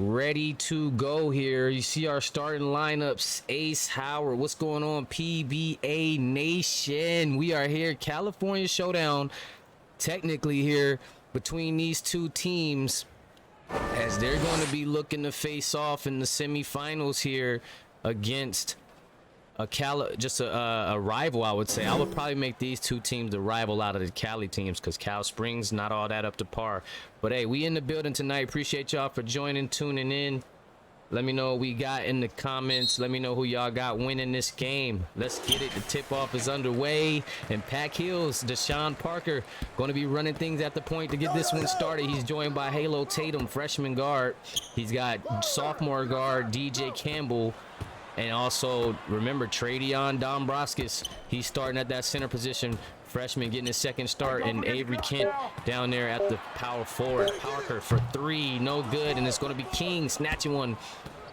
ready to go here. You see our starting lineups. Ace Howard, what's going on? PBA Nation, we are here. California Showdown, technically here between these two teams, as they're going to be looking to face off in the semifinals here against a rival, I would say. I would probably make these two teams the rival out of the Cali teams, because Cal Springs not all that up to par. But hey, we in the building tonight. Appreciate y'all for joining, tuning in. Let me know what we got in the comments. Let me know who y'all got winning this game. Let's get it. The tip-off is underway. And Pack Hills, Deshaun Parker, going to be running things at the point to get this one started. He's joined by Halo Tatum, freshman guard. He's got sophomore guard DJ Campbell. And also, remember, Tradeon Dombroskis, he's starting at that center position. Freshman getting his second start. And Avery Kent down there at the power forward. Parker for three, no good. And it's going to be King snatching one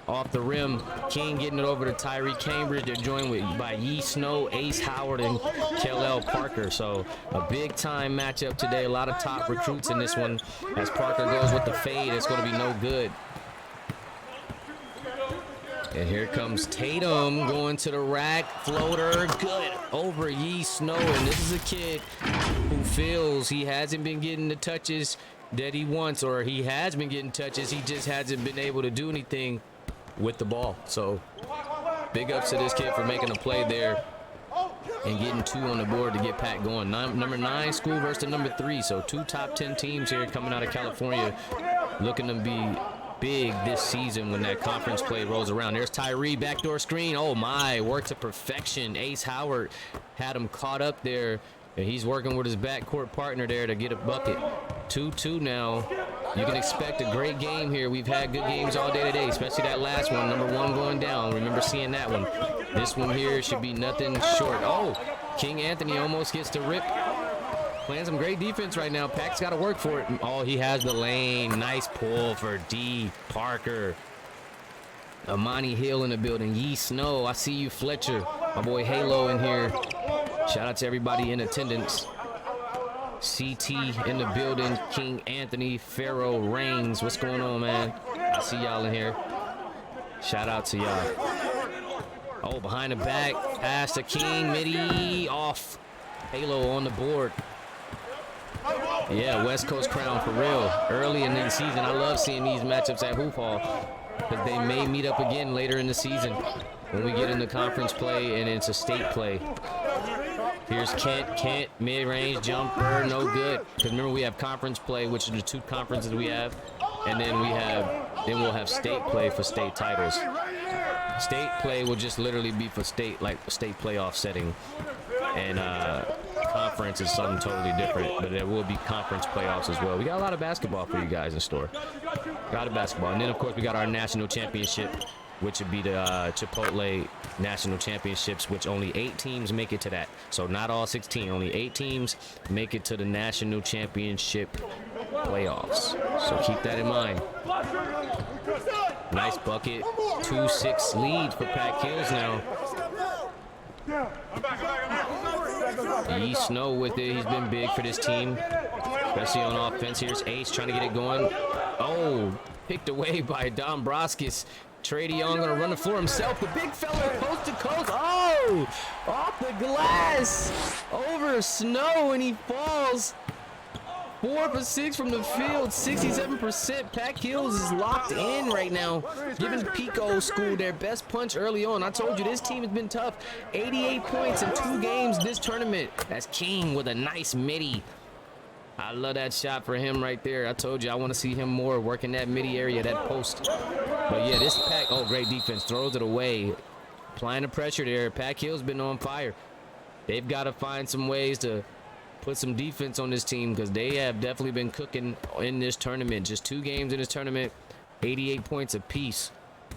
off the rim. King getting it over to Tyree Cambridge. They're joined by Yee Snow, Ace Howard, and Kellel Parker. So a big-time matchup today. A lot of top recruits in this one. As Parker goes with the fade, it's going to be no good. And here comes Tatum going to the rack. Floater, good over Yee Snow. And this is a kid who feels he hasn't been getting the touches that he wants, or he has been getting touches. He just hasn't been able to do anything with the ball. So big ups to this kid for making a play there and getting two on the board to get Pat going. Number 9 school versus the number 3. So two top 10 teams here coming out of California, looking to be big this season when that conference play rolls around. There's Tyree, backdoor screen. Oh my, worked to perfection. Ace Howard had him caught up there, and he's working with his backcourt partner there to get a bucket. 2-2 now. You can expect a great game here. We've had good games all day today, especially that last one, number 1 going down. Remember seeing that one. This one here should be nothing short. Oh, King Anthony almost gets to rip. Playing some great defense right now. Pack's got to work for it. Oh, he has the lane. Nice pull for D. Parker. Amani Hill in the building. Yee Snow. I see you, Fletcher. My boy Halo in here. Shout out to everybody in attendance. CT in the building. King Anthony. Pharaoh Reigns. What's going on, man? I see y'all in here. Shout out to y'all. Oh, behind the back. Pass to King. Midi off. Halo on the board. Yeah, West Coast crown for real. Early in the season, I love seeing these matchups at Hoophall, because they may meet up again later in the season when we get into conference play and into state play. Here's Kent, mid-range jumper, no good. Because remember, we have conference play, which are the 2 conferences we have, and then we'll have state play for state titles. State play will just literally be for state, like state playoff setting, and conference is something totally different, but there will be conference playoffs as well. We got a lot of basketball for you guys in store. A lot of basketball. And then, of course, we got our national championship, which would be the Chipotle National Championships, which only 8 teams make it to that. So not all 16, only 8 teams make it to the national championship playoffs. So keep that in mind. Nice bucket. 2-6 lead for Pack Hills now. Yee Snow with it. He's been big for this team, especially on offense. Here's Ace trying to get it going. Oh, picked away by Dombroskis. Tradeon gonna run the floor himself. The big fella coast to coast. Oh, off the glass over Snow, and he falls. 4 for 6 from the field, 67%. Pack Hills is locked in right now, giving Pico School their best punch early on. I told you this team has been tough. 88 points in 2 games this tournament. That's King with a nice midi. I love that shot for him right there. I told you I want to see him more working that midi area, that post. But yeah, this Pack, oh, great defense, throws it away. Applying the pressure there. Pack Hill's been on fire. They've got to find some ways to put some defense on this team, because they have definitely been cooking in this tournament. Just 2 games in this tournament, 88 points apiece.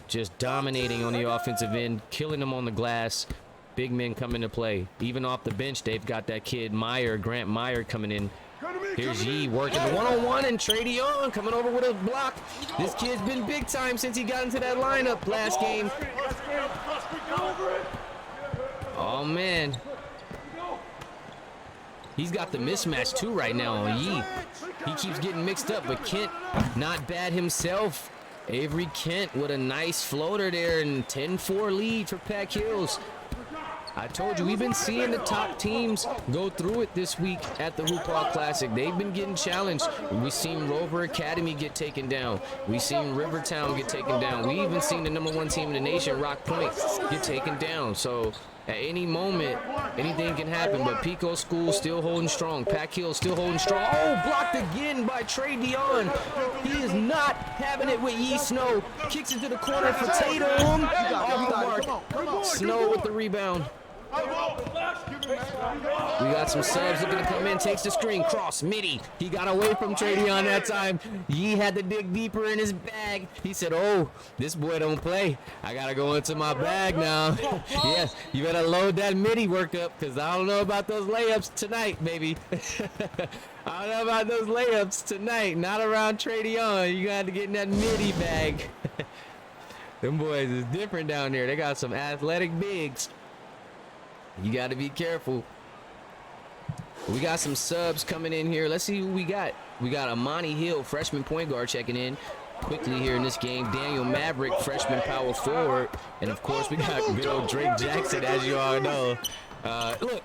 Just dominating on the offensive end, killing them on the glass. Big men come into play. Even off the bench, they've got that kid Meyer, Grant Meyer, coming in. Here's Yee working one-on-one, and Tradeon coming over with a block. This kid's been big time since he got into that lineup last game. Oh, man. He's got the mismatch too right now on Yee. He keeps getting mixed up, but Kent not bad himself. Avery Kent with a nice floater there, and 10-4 lead for Pack Hills. I told you, we've been seeing the top teams go through it this week at the Hoophall Classic. They've been getting challenged. We've seen Rover Academy get taken down. We've seen Rivertown get taken down. We even seen the #1 team in the nation, Rock Point, get taken down. So at any moment, anything can happen. But Pico School still holding strong. Pack Hill still holding strong. Oh, blocked again by Trey Dion. He is not having it with Yee Snow. Kicks it to the corner for Tatum. Off the mark. Snow with the rebound. We got some subs looking to come in. Takes the screen. Cross. Midi. He got away from Tradion that time. Yee had to dig deeper in his bag. He said, oh, this boy don't play. I got to go into my bag now. Yeah, you better load that midi work up, because I don't know about those layups tonight, baby. I don't know about those layups tonight. Not around Tradion. You got to get in that midi bag. Them boys is different down there. They got some athletic bigs. You got to be careful. We got some subs coming in here. Let's see who we got. We got Amani Hill, freshman point guard, checking in quickly here in this game. Daniel Maverick, freshman power forward. And, of course, we got good old Drake Jackson, as you all know.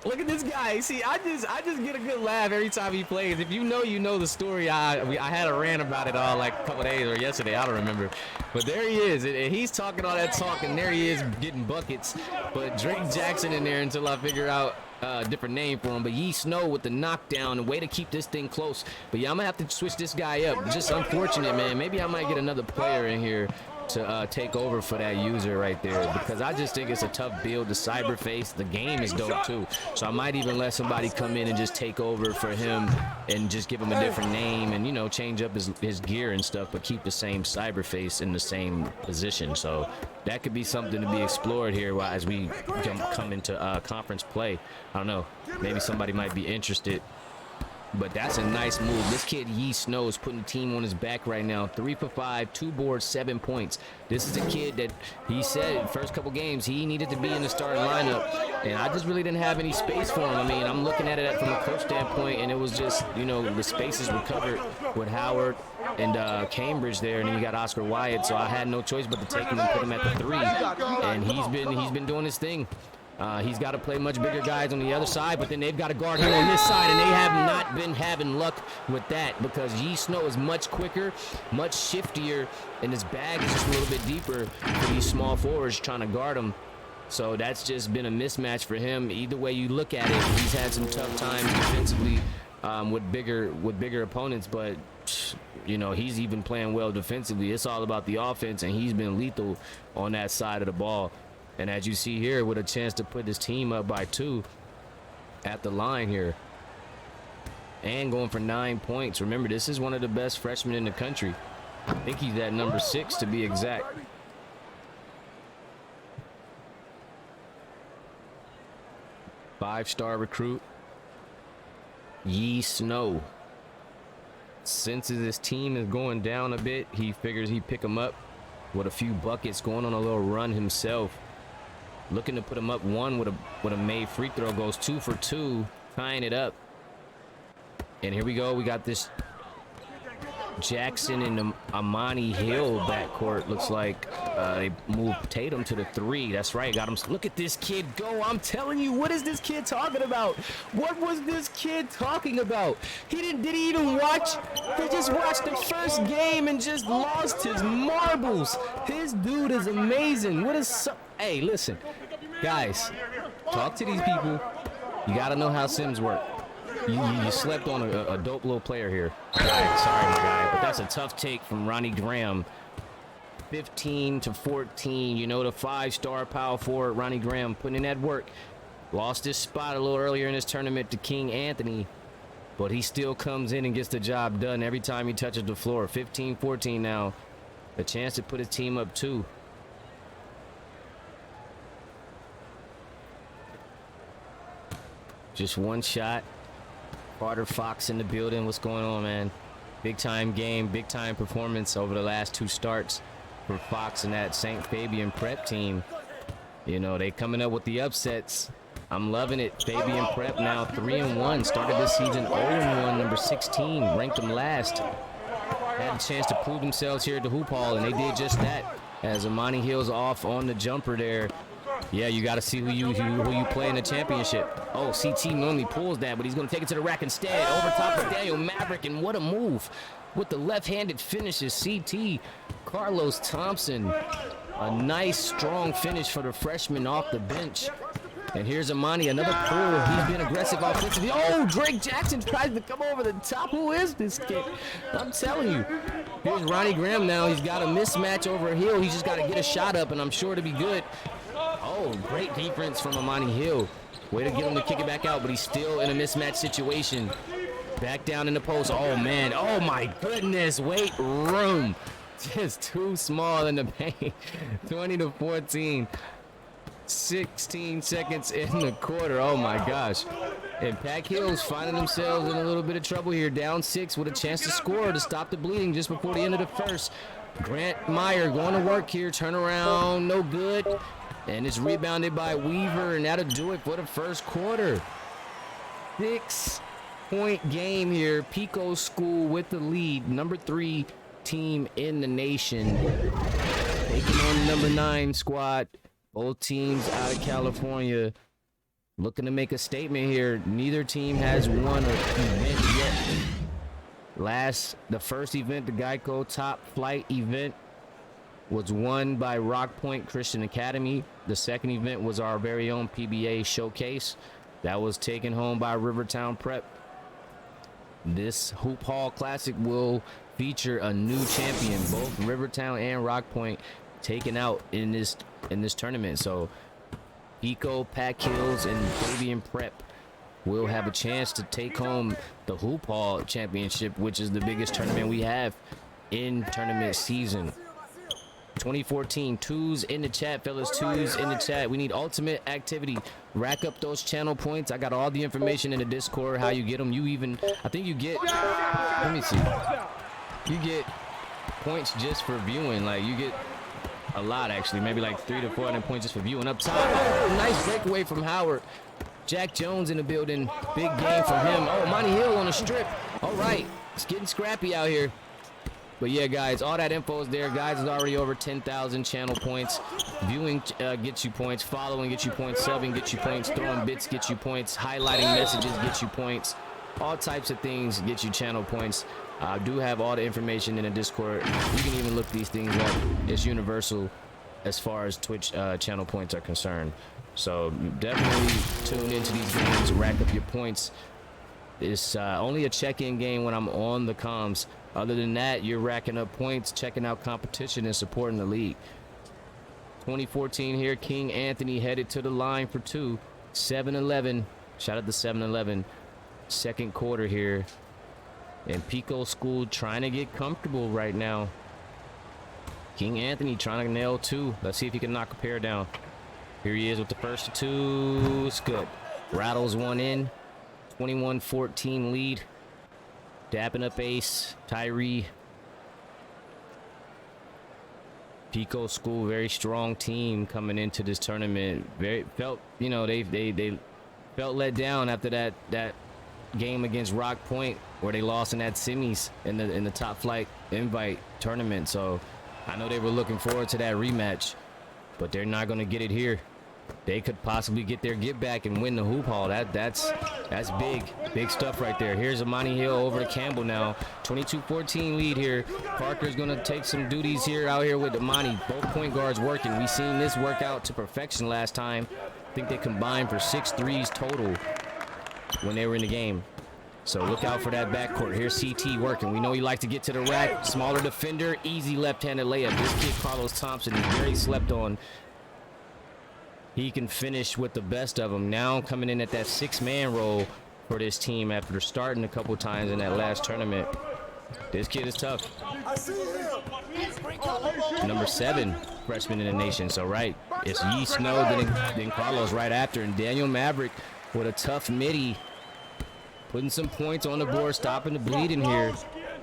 Look at this guy. See, I just get a good laugh every time he plays. If you know the story. I had a rant about it all like a couple days or yesterday. I don't remember. But there he is, and he's talking all that talk, and there he is getting buckets. But Drake Jackson in there until I figure out a different name for him. But Yee Snow with the knockdown, a way to keep this thing close. But yeah, I'm gonna have to switch this guy up. Just unfortunate, man. Maybe I might get another player in here to take over for that user right there, because I just think it's a tough build to Cyberface. The game is dope too, so I might even let somebody come in and just take over for him and just give him a different name and, you know, change up his gear and stuff, but keep the same Cyberface in the same position. So that could be something to be explored here as we come into conference play. I don't know, maybe somebody might be interested. But that's a nice move. This kid Yee Snow is putting the team on his back right now. 3 for 5, 2 boards, 7 points. This is a kid that he said first couple games he needed to be in the starting lineup, and I just really didn't have any space for him. I mean, I'm looking at it from a coach standpoint, and it was just, you know, the spaces were covered with Howard and Cambridge there, and then you got Oscar Wyatt, so I had no choice but to take him and put him at the 3, and he's been doing his thing. He's got to play much bigger guys on the other side, but then they've got to guard him on this side, and they have not been having luck with that, because Yee Snow is much quicker, much shiftier, and his bag is just a little bit deeper for these small forwards trying to guard him. So that's just been a mismatch for him. Either way you look at it, he's had some tough times defensively with bigger opponents, but you know, he's even playing well defensively. It's all about the offense, and he's been lethal on that side of the ball. And as you see here, with a chance to put his team up by 2 at the line here. And going for 9 points. Remember, this is one of the best freshmen in the country. I think he's at number 6 to be exact. Five-star recruit, Yee Snow. Since his team is going down a bit, he figures he'd pick him up with a few buckets, going on a little run himself. Looking to put him up 1 with a made free throw. Goes 2 for 2, tying it up. And here we go. We got this Jackson and Amani Hill backcourt. Looks like they moved Tatum to the 3. That's right. Got him. Look at this kid go. I'm telling you, what is this kid talking about? What was this kid talking about? Did he even watch? He just watched the first game and just lost his marbles. This dude is amazing. What is hey, listen, guys, talk to these people. You got to know how Sims work. You slept on a dope little player here. Sorry, my guy, but that's a tough take from Ronnie Graham. 15 to 14. You know, the 5-star power forward Ronnie Graham putting in that work. Lost his spot a little earlier in this tournament to King Anthony, but he still comes in and gets the job done every time he touches the floor. 15-14 now. A chance to put his team up 2. Just one shot. Carter Fox in the building. What's going on, man? Big time game, big time performance over the last 2 starts for Fox and that St. Fabian Prep team. You know, they coming up with the upsets. I'm loving it. Fabian Prep now 3-1. Started this season 0-1, number 16. Ranked them last. had a chance to prove themselves here at the Hoophall, and they did just that. As Amani Hill's off on the jumper there. Yeah, you got to see who you play in the championship. Oh, CT normally pulls that, but he's going to take it to the rack instead. Over top of Daniel Maverick, and what a move. With the left-handed finishes, CT, Carlos Thompson. A nice, strong finish for the freshman off the bench. And here's Amani, another pull. He's been aggressive offensively. Oh, Drake Jackson tries to come over the top. Who is this kid? I'm telling you. Here's Ronnie Graham now. He's got a mismatch over Hill. He's just got to get a shot up, and I'm sure to be good. Oh, great defense from Amani Hill. Way to get him to kick it back out, but he's still in a mismatch situation. Back down in the post. Oh, man. Oh, my goodness. Wait, room. Just too small in the paint. 20-14. 16 seconds in the quarter. Oh, my gosh. And Pack Hill's finding themselves in a little bit of trouble here. Down 6 with a chance to score to stop the bleeding just before the end of the first. Grant Meyer going to work here. Turn around. No good. And it's rebounded by Weaver, and that'll do it for the first quarter. 6-point game here. Pico School with the lead. Number 3 team in the nation. Taking on the number 9 squad. Both teams out of California. Looking to make a statement here. Neither team has won an event yet. The first event, the Geico Top Flight event, was won by Rock Point Christian Academy. The second event was our very own PBA showcase. That was taken home by Rivertown Prep. This Hoophall Classic will feature a new champion, both Rivertown and Rock Point taken out in this tournament. So Pico, Pack Hills, and Fabian Prep will have a chance to take home the Hoophall Championship, which is the biggest tournament we have in tournament season. 2014, twos in the chat, fellas, twos in the chat. We need ultimate activity. Rack up those channel points. I got all the information in the Discord, how you get them. I think you get, let me see. You get points just for viewing. Like, you get a lot, actually. Maybe like 300 to 400 points just for viewing up top. Oh, nice breakaway from Howard. Jack Jones in the building. Big game from him. Oh, Monty Hill on a strip. All right. It's getting scrappy out here. But yeah, guys, all that info is there. Guys, is already over 10,000 channel points. Viewing gets you points. Following gets you points. Subbing gets you points. Throwing bits gets you points. Highlighting messages gets you points. All types of things get you channel points. I do have all the information in the Discord. You can even look these things up. It's universal as far as Twitch channel points are concerned. So definitely tune into these games. Rack up your points. It's only a check-in game when I'm on the comms. Other than that, you're racking up points, checking out competition, and supporting the league. 2014 here, King Anthony headed to the line for 2. 7-11. Shout out to 7-11. Second quarter here. And Pico School trying to get comfortable right now. King Anthony trying to nail 2. Let's see if he can knock a pair down. Here he is with the first 2. It's good. Rattles one in. 21-14 lead. Dapping up ace, Tyree. Pico School, very strong team coming into this tournament. They felt let down after that game against Rock Point, where they lost in that semis in the Top Flight Invite tournament. So I know they were looking forward to that rematch, but they're not going to get it here. They could possibly get their get back and win the Hoophall. That's big stuff right there. Here's Amani Hill over to Campbell now. 22-14 lead here. Parker's gonna take some duties here out here with Amani. Both point guards working. We seen this work out to perfection last time. I think they combined for 6 threes total when they were in the game. So look out for that backcourt. Here's CT working. We know he likes to get to the rack. Smaller defender, easy left-handed layup. This kid Carlos Thompson is very slept on. He can finish with the best of them. Now coming in at that 6-man role for this team after starting a couple times in that last tournament. This kid is tough. Number 7 freshman in the nation. So right, it's Yee Snow, then Carlos right after. And Daniel Maverick with a tough midi. Putting some points on the board, stopping the bleeding here.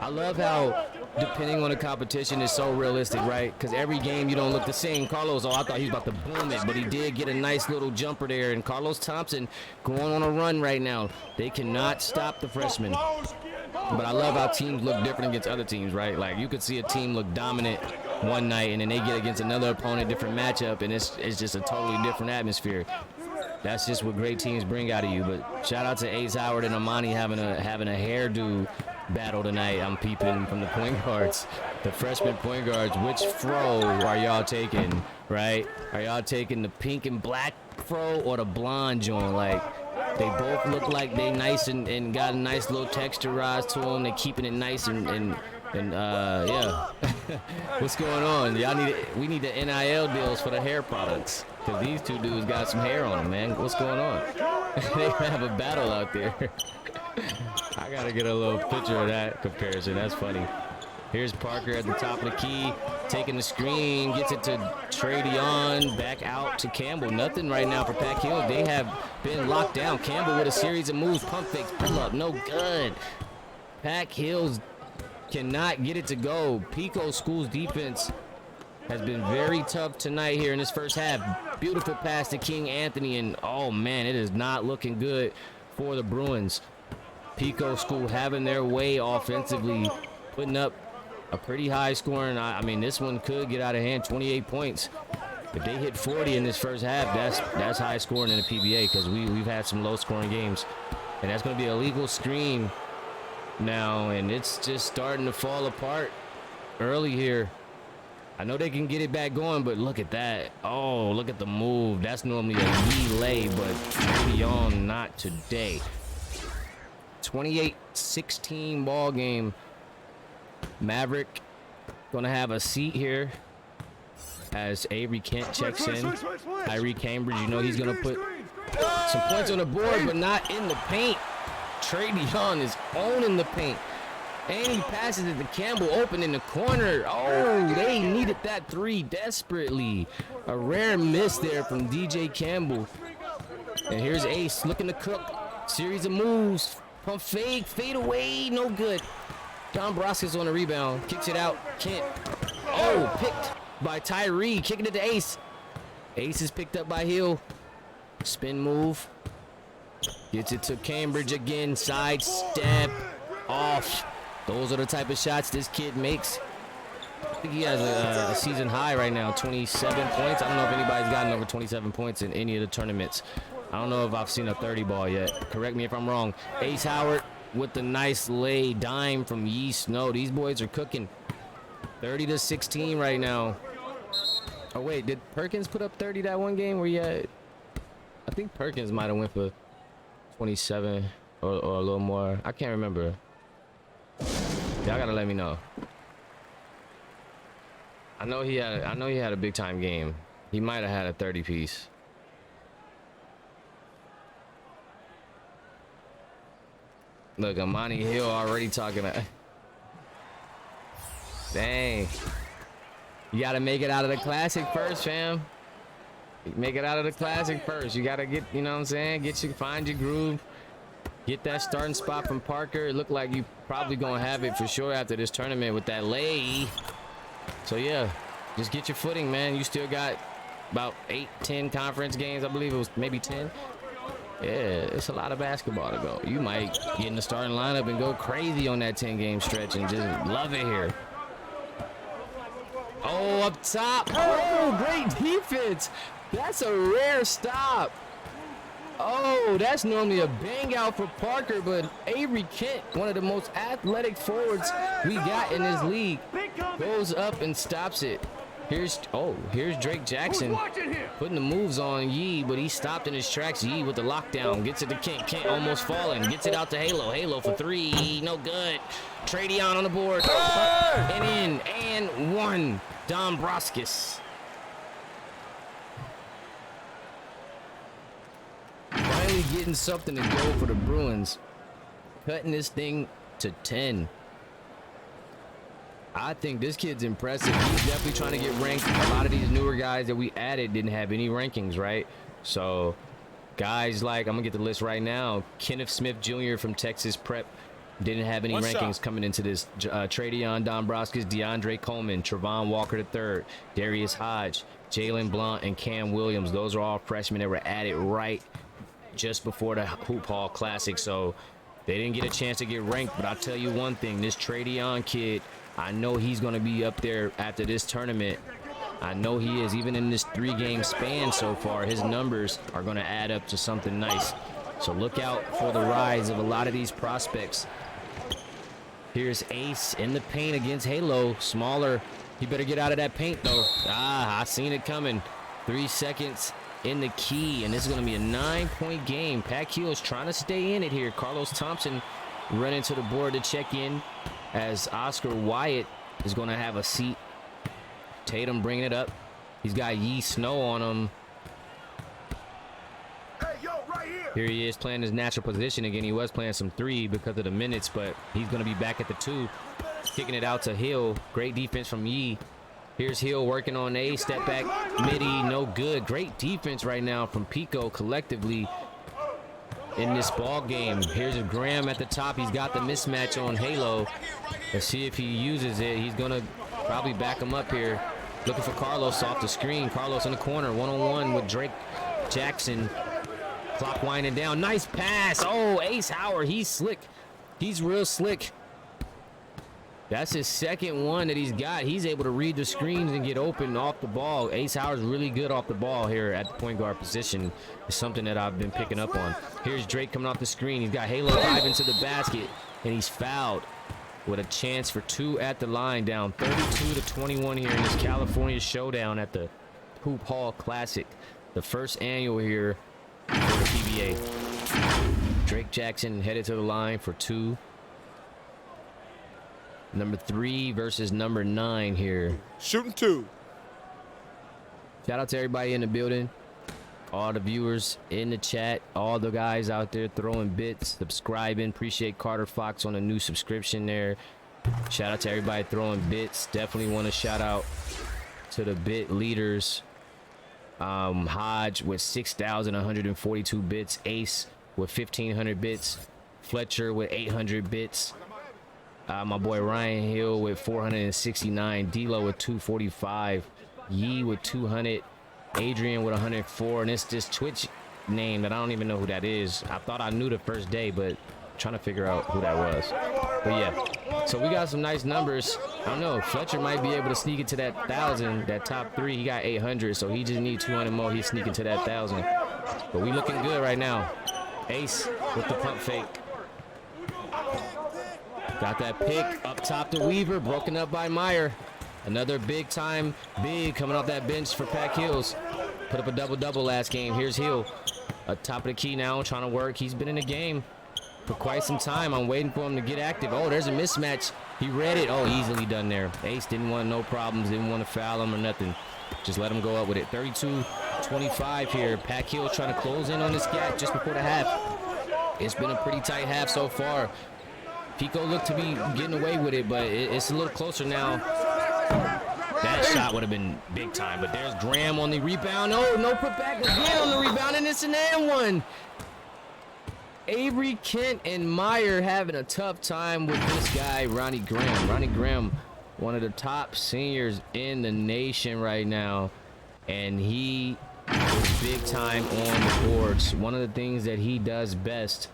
I love how, depending on the competition, it's so realistic, right? Because every game you don't look the same. Carlos, I thought he was about to boom it, but he did get a nice little jumper there. And Carlos Thompson going on a run right now. They cannot stop the freshman. But I love how teams look different against other teams, right? Like you could see a team look dominant one night and then they get against another opponent, different matchup, and it's just a totally different atmosphere. That's just what great teams bring out of you. But shout out to Ace Howard and Amani having a hairdo battle tonight. I'm peeping from the point guards, the freshman point guards. Which fro are y'all taking, right? Are y'all taking the pink and black fro or the blonde joint? Like, they both look like they nice and got a nice little texturized to them. They keeping it nice and yeah. What's going on? We need the NIL deals for the hair products. Cause these two dudes got some hair on them, man. What's going on? They have a battle out there. I gotta get a little picture of that comparison. That's funny. Here's Parker at the top of the key, taking the screen, gets it to Tradeon, back out to Campbell. Nothing right now for Pac Hill. They have been locked down. Campbell with a series of moves, pump fakes, pull up, no good. Pac Hills cannot get it to go. Pico School's defense has been very tough tonight here in this first half. Beautiful pass to King Anthony, and oh man, it is not looking good for the Bruins. Pico School having their way offensively, putting up a pretty high scoring. I mean, this one could get out of hand. 28 points. If they hit 40 in this first half, that's high scoring in the PBA, because we've had some low scoring games. And that's going to be a legal screen now, and it's just starting to fall apart early here. I know they can get it back going, but look at that. Oh, look at the move. That's normally a relay, but beyond not today. 28-16 ball game. Maverick gonna have a seat here as Avery Kent checks in. Tyree Cambridge, you know he's gonna put some points on the board, but not in the paint. Tradeon is owning the paint. And he passes it to Campbell, open in the corner. Oh, they needed that three desperately. A rare miss there from DJ Campbell. And here's Ace looking to cook. Series of moves. Pump fake, fade away, no good. Don Broskis on the rebound, kicks it out. Kent. Oh, picked by Tyree, kicking it to Ace. Ace is picked up by Hill. Spin move. Gets it to Cambridge again. Side step off. Those are the type of shots this kid makes. I think he has a season high right now, 27 points. I don't know if anybody's gotten over 27 points in any of the tournaments. I don't know if I've seen a 30 ball yet. Correct me if I'm wrong. Ace Howard with the nice lay dime from Yee Snow. These boys are cooking. 30-16 right now. Oh wait, did Perkins put up 30 that one game where he had? I think Perkins might have went for 27 or a little more. I can't remember. Y'all gotta let me know. I know he had a big time game. He might have had a 30 piece. Look, Amani Hill already talking about. Dang. You gotta make it out of the classic first, fam. Make it out of the classic first. You gotta get, you know what I'm saying? Find your groove. Get that starting spot from Parker. It looked like you probably gonna have it for sure after this tournament with that lay. So yeah, just get your footing, man. You still got about 8-10 conference games. I believe it was maybe 10. Yeah, it's a lot of basketball to go. You might get in the starting lineup and go crazy on that 10-game stretch and just love it here. Oh, up top. Oh, great defense. That's a rare stop. Oh, that's normally a bang out for Parker, but Avery Kent, one of the most athletic forwards we got in this league, goes up and stops it. Here's Drake Jackson putting the moves on Yee, but he stopped in his tracks. Yee with the lockdown, gets it to Kent. Kent almost falling, gets it out to Halo. Halo for three, no good. Tradeon on the board, and in, and one. Don Broskis. Finally getting something to go for the Bruins. Cutting this thing to 10. I think this kid's impressive. He's definitely trying to get ranked. A lot of these newer guys that we added didn't have any rankings, right? So guys like, I'm gonna get the list right now. Kenneth Smith Jr. from Texas Prep didn't have any rankings coming into this. Tradeon Dombroskis, DeAndre Coleman, Trevon Walker III, Darius Hodge, Jalen Blount, and Cam Williams. Those are all freshmen that were added right just before the Hoophall Classic. So They didn't get a chance to get ranked, but I'll tell you one thing. This Tradeon kid, I know he's going to be up there after this tournament. I know he is. Even in this 3-game span so far, his numbers are going to add up to something nice. So look out for the rise of a lot of these prospects. Here's Ace in the paint against Halo. Smaller. He better get out of that paint, though. Ah, I seen it coming. 3 seconds in the key, and this is going to be a 9-point game. Pacquiao is trying to stay in it here. Carlos Thompson running to the board to check in as Oscar Wyatt is going to have a seat. Tatum bringing it up. He's got Yi Snow on him. Hey, yo, right here. Here he is playing his natural position again. He was playing some 3 because of the minutes, but he's going to be back at the 2. Kicking it out to Hill. Great defense from Yi. Here's Hill working on A. Step back, midi, no good. Great defense right now from Pico collectively in this ball game. Here's a Graham at the top. He's got the mismatch on Halo. Let's see if he uses it. He's going to probably back him up here. Looking for Carlos off the screen. Carlos in the corner, one-on-one with Drake Jackson. Clock winding down. Nice pass. Oh, Ace Howard. He's slick. He's real slick. That's his second one that he's got. He's able to read the screens and get open off the ball. Ace Howard's really good off the ball here at the point guard position. It's something that I've been picking up on. Here's Drake coming off the screen. He's got Halo diving to the basket, and he's fouled with a chance for 2 at the line. Down 32-21 here in this California showdown at the Hoophall Classic. The first annual here for the PBA. Drake Jackson headed to the line for 2. Number 3 versus number 9 here. Shooting 2. Shout out to everybody in the building, all the viewers in the chat, all the guys out there throwing bits, subscribing. Appreciate Carter Fox on a new subscription there. Shout out to everybody throwing bits. Definitely want to shout out to the bit leaders. Hodge with 6,142 bits. Ace with 1,500 bits. Fletcher with 800 bits. My boy Ryan Hill with 469, D-Lo with 245, Yi with 200, Adrian with 104, and it's this Twitch name that I don't even know who that is. I thought I knew the first day, but I'm trying to figure out who that was. But yeah, so we got some nice numbers. I don't know, Fletcher might be able to sneak into that 1,000, that top 3. He got 800, so he just needs 200 more. He's sneaking to that 1,000. But we looking good right now. Ace with the pump fake. Got that pick up top to Weaver, broken up by Meyer. Another big time big coming off that bench for Pac Hills. Put up a double-double last game. Here's Hill up top of the key now, trying to work. He's been in the game for quite some time. I'm waiting for him to get active. Oh, there's a mismatch. He read it. Oh, easily done there. Ace didn't want no problems, didn't want to foul him or nothing. Just let him go up with it. 32-25 here. Pac Hill trying to close in on this gap just before the half. It's been a pretty tight half so far. Pico looked to be getting away with it, but it's a little closer now. That shot would have been big time, but there's Graham on the rebound. Oh, no put back again on the rebound, and it's an and one. Avery Kent and Meyer having a tough time with this guy, Ronnie Graham. Ronnie Graham, one of the top seniors in the nation right now, and he is big time on the boards. One of the things that he does best,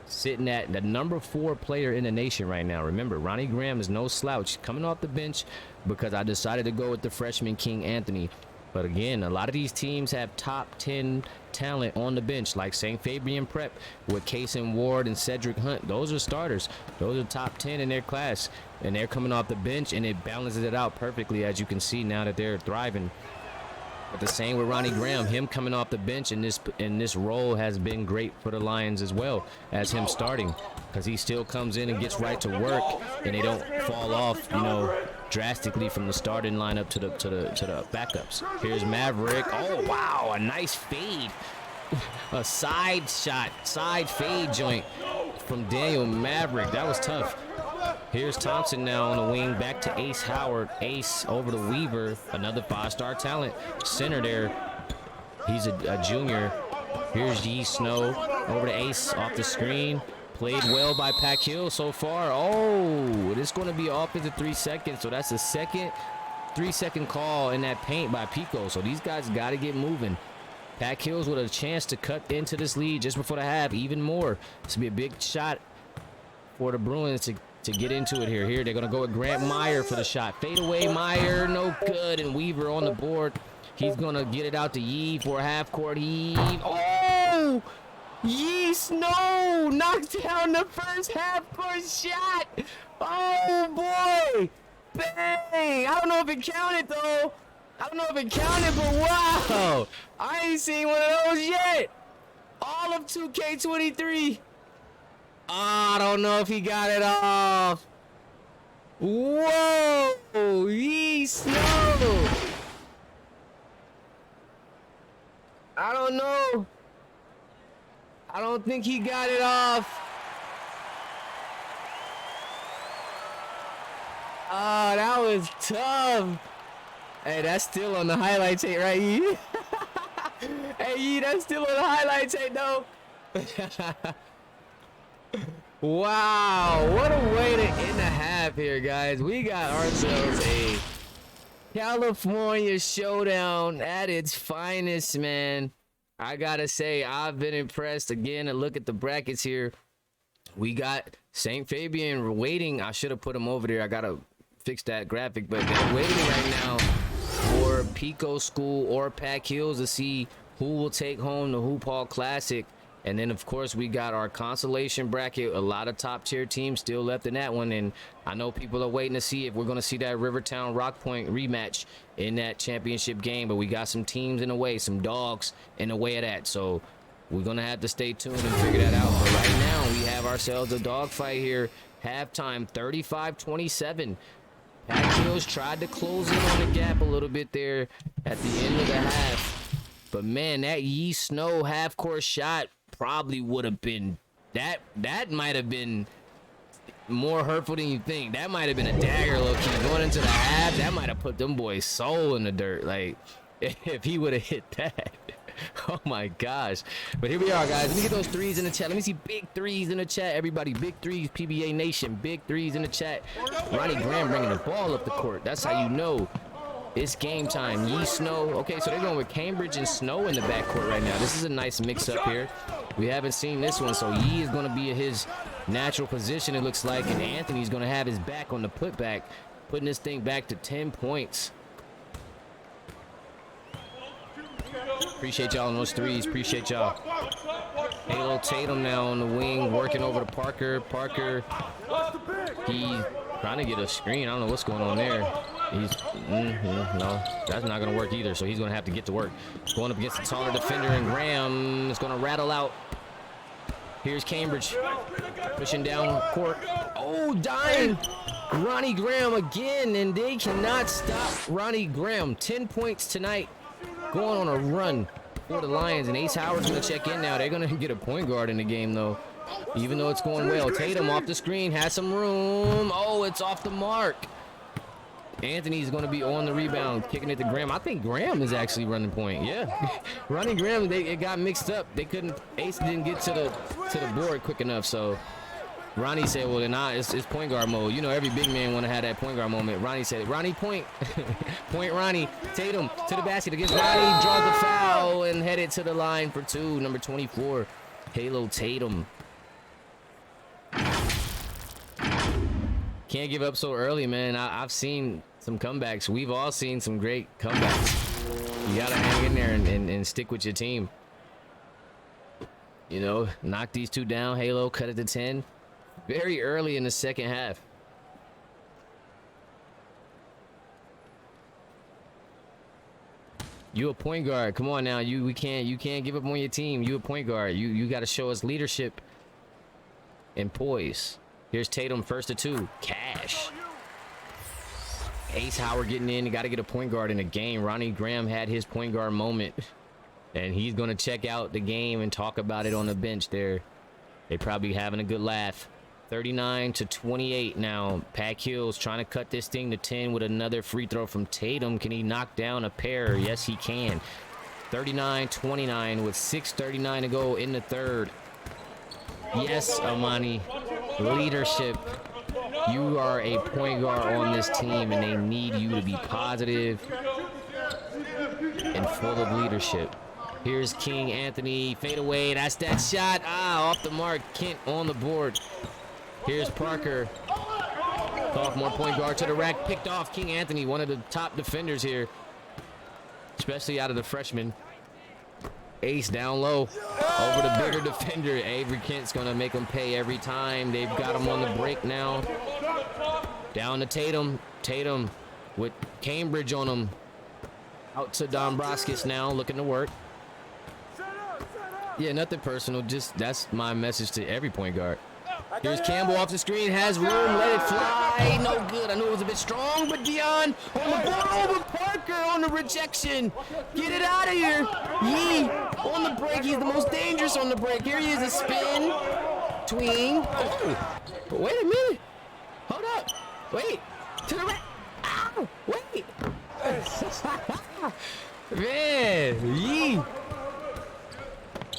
sitting at the number 4 player in the nation right now. Remember, Ronnie Graham is no slouch, coming off the bench because I decided to go with the freshman King Anthony. But again, a lot of these teams have top 10 talent on the bench, like St. Fabian Prep with Kason Ward and Cedric Hunt. Those are starters. Those are top 10 in their class, and they're coming off the bench, and it balances it out perfectly, as you can see now that they're thriving. But the same with Ronnie Graham, him coming off the bench in this role has been great for the Lions as well as him starting, because he still comes in and gets right to work, and they don't fall off, you know, drastically from the starting lineup to the backups. Here's Maverick. Oh wow, a nice fade, a side shot, side fade joint from Daniel Maverick. That was tough. Here's Thompson now on the wing, back to Ace Howard. Ace over to Weaver, another 5-star talent center there. He's a junior. Here's Yi Snow over to Ace off the screen. Played well by Pac Hill so far. Oh, it's going to be off into 3 seconds. So that's the second 3-second call in that paint by Pico. So these guys got to get moving. Pac Hills with a chance to cut into this lead just before the half, even more. This will be a big shot for the Bruins to get into it here. Here, they're going to go with Grant Meyer for the shot. Fade away, Meyer, no good. And Weaver on the board. He's going to get it out to Yee for a half-court heave. Oh! Yee Snow knocked down the first half-court shot. Oh, boy. Bang! I don't know if it counted, though. I don't know if it counted, but wow. I ain't seen one of those yet. All of 2K23. I don't know if he got it off. Whoa! Yee Snow. I don't know. I don't think he got it off. Oh, that was tough. Hey, that's still on the highlight tape, right? Yee? Hey, Yee, that's still on the highlight tape, though. Wow, what a way to end the half here, guys. We got ourselves a California showdown at its finest, man. I gotta say, I've been impressed. Again, to look at the brackets here. We got St. Fabian waiting. I should have put them over there. I gotta fix that graphic, but they're waiting right now for Pico School or Pack Hills to see who will take home the Hoophall Classic. And then, of course, we got our consolation bracket. A lot of top-tier teams still left in that one. And I know people are waiting to see if we're going to see that Rivertown Rock Point rematch in that championship game. But we got some teams in the way, some dogs in the way of that. So we're going to have to stay tuned and figure that out. But right now, we have ourselves a dogfight here. Halftime, 35-27. Pack Hills tried to close in on the gap a little bit there at the end of the half. But, man, that Yee Snow half-court shot probably would have been that might have been more hurtful than you think. That might have been a dagger, low-key, going into the half. That might have put them boys' soul in the dirt, like, if he would have hit that. Oh my gosh. But here we are, guys. Let me get those threes in the chat. Let me see big threes in the chat, everybody. Big threes, PBA Nation. Big threes in the chat. Ronnie Graham bringing the ball up the court. That's how you know it's game time. Yee Snow. Okay, so they're going with Cambridge and Snow in the backcourt right now. This is a nice mix-up here. We haven't seen this one, so Yee is going to be in his natural position, it looks like, and Anthony's going to have his back on the putback, putting this thing back to 10 points. Appreciate y'all on those threes. Appreciate y'all. Halo Tatum now on the wing, working over to Parker. Parker, he's trying to get a screen. I don't know what's going on there. He's no, that's not gonna work either. So he's gonna have to get to work. Going up against the taller defender, and Graham is gonna rattle out. Here's Cambridge pushing down court. Oh, dying. Ronnie Graham again, and they cannot stop Ronnie Graham. 10 points tonight, going on a run for the Lions, and Ace Howard's gonna check in now. They're gonna get a point guard in the game though, even though it's going well. Tatum off the screen, has some room. Oh, it's off the mark. Anthony's going to be on the rebound, kicking it to Graham. I think Graham is actually running point. Yeah, Ronnie Graham. It got mixed up. They couldn't. Ace didn't get to the board quick enough. So Ronnie said, "Well, then it's point guard mode." You know, every big man want to have that point guard moment. Ronnie said, "Ronnie point, point Ronnie." Tatum to the basket against Ronnie, draws the foul and headed to the line for two. Number 24, Halo Tatum. Can't give up so early, man. I've seen some comebacks. We've all seen some great comebacks. You gotta hang in there and stick with your team. You know, knock these two down. Halo cut it to 10 very early in the second half. You a point guard. Come on now. You can't give up on your team. You a point guard. You got to show us leadership and poise. Here's Tatum, first to two. Cash. Ace Howard getting in. You got to get a point guard in the game. Ronnie Graham had his point guard moment, and he's going to check out the game and talk about it on the bench there. They probably having a good laugh. 39-28 now. Pack Hills trying to cut this thing to 10 with another free throw from Tatum. Can he knock down a pair? Yes, he can. 39-29 with 6:39 to go in the third. Yes, Amani. Leadership. You are a point guard on this team, and they need you to be positive and full of leadership. Here's King Anthony. Fade away. That's that shot. Off the mark. Kent on the board. Here's Parker. Sophomore point guard to the rack. Picked off. King Anthony, one of the top defenders here, especially out of the freshmen. Ace down low over the bigger defender. Avery Kent's going to make him pay every time. They've got him on the break now. Down to Tatum. Tatum with Cambridge on him. Out to Dombrovskis now, looking to work. Yeah, nothing personal. Just that's my message to every point guard. Here's Campbell off the screen, has room, let it fly. No good. I knew it was a bit strong, but Dion on the ball over Parker on the rejection. Get it out of here. Yee on the break. He's the most dangerous on the break. Here he is, a spin. Tween. Oh, but wait a minute. Hold up. Wait. To the right. Ow. Wait. Man, Yee.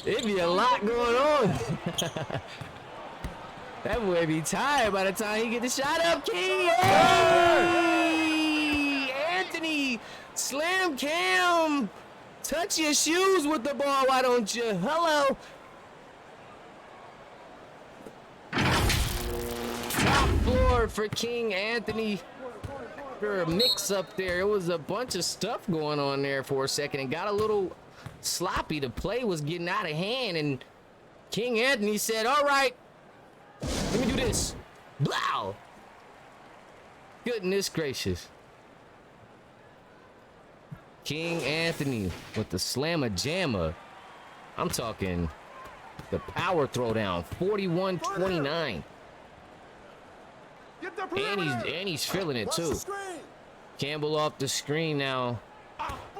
It'd be a lot going on. That boy be tired by the time he get the shot up. King Anthony, slam Cam. Touch your shoes with the ball, why don't you? Hello. Top floor for King Anthony. After a mix up there, it was a bunch of stuff going on there for a second. It got a little sloppy. The play was getting out of hand, and King Anthony said, all right, let me do this. Wow. Goodness gracious. King Anthony with the slammer jammer. I'm talking the power throwdown. 41-29. And he's feeling it too. Campbell off the screen now.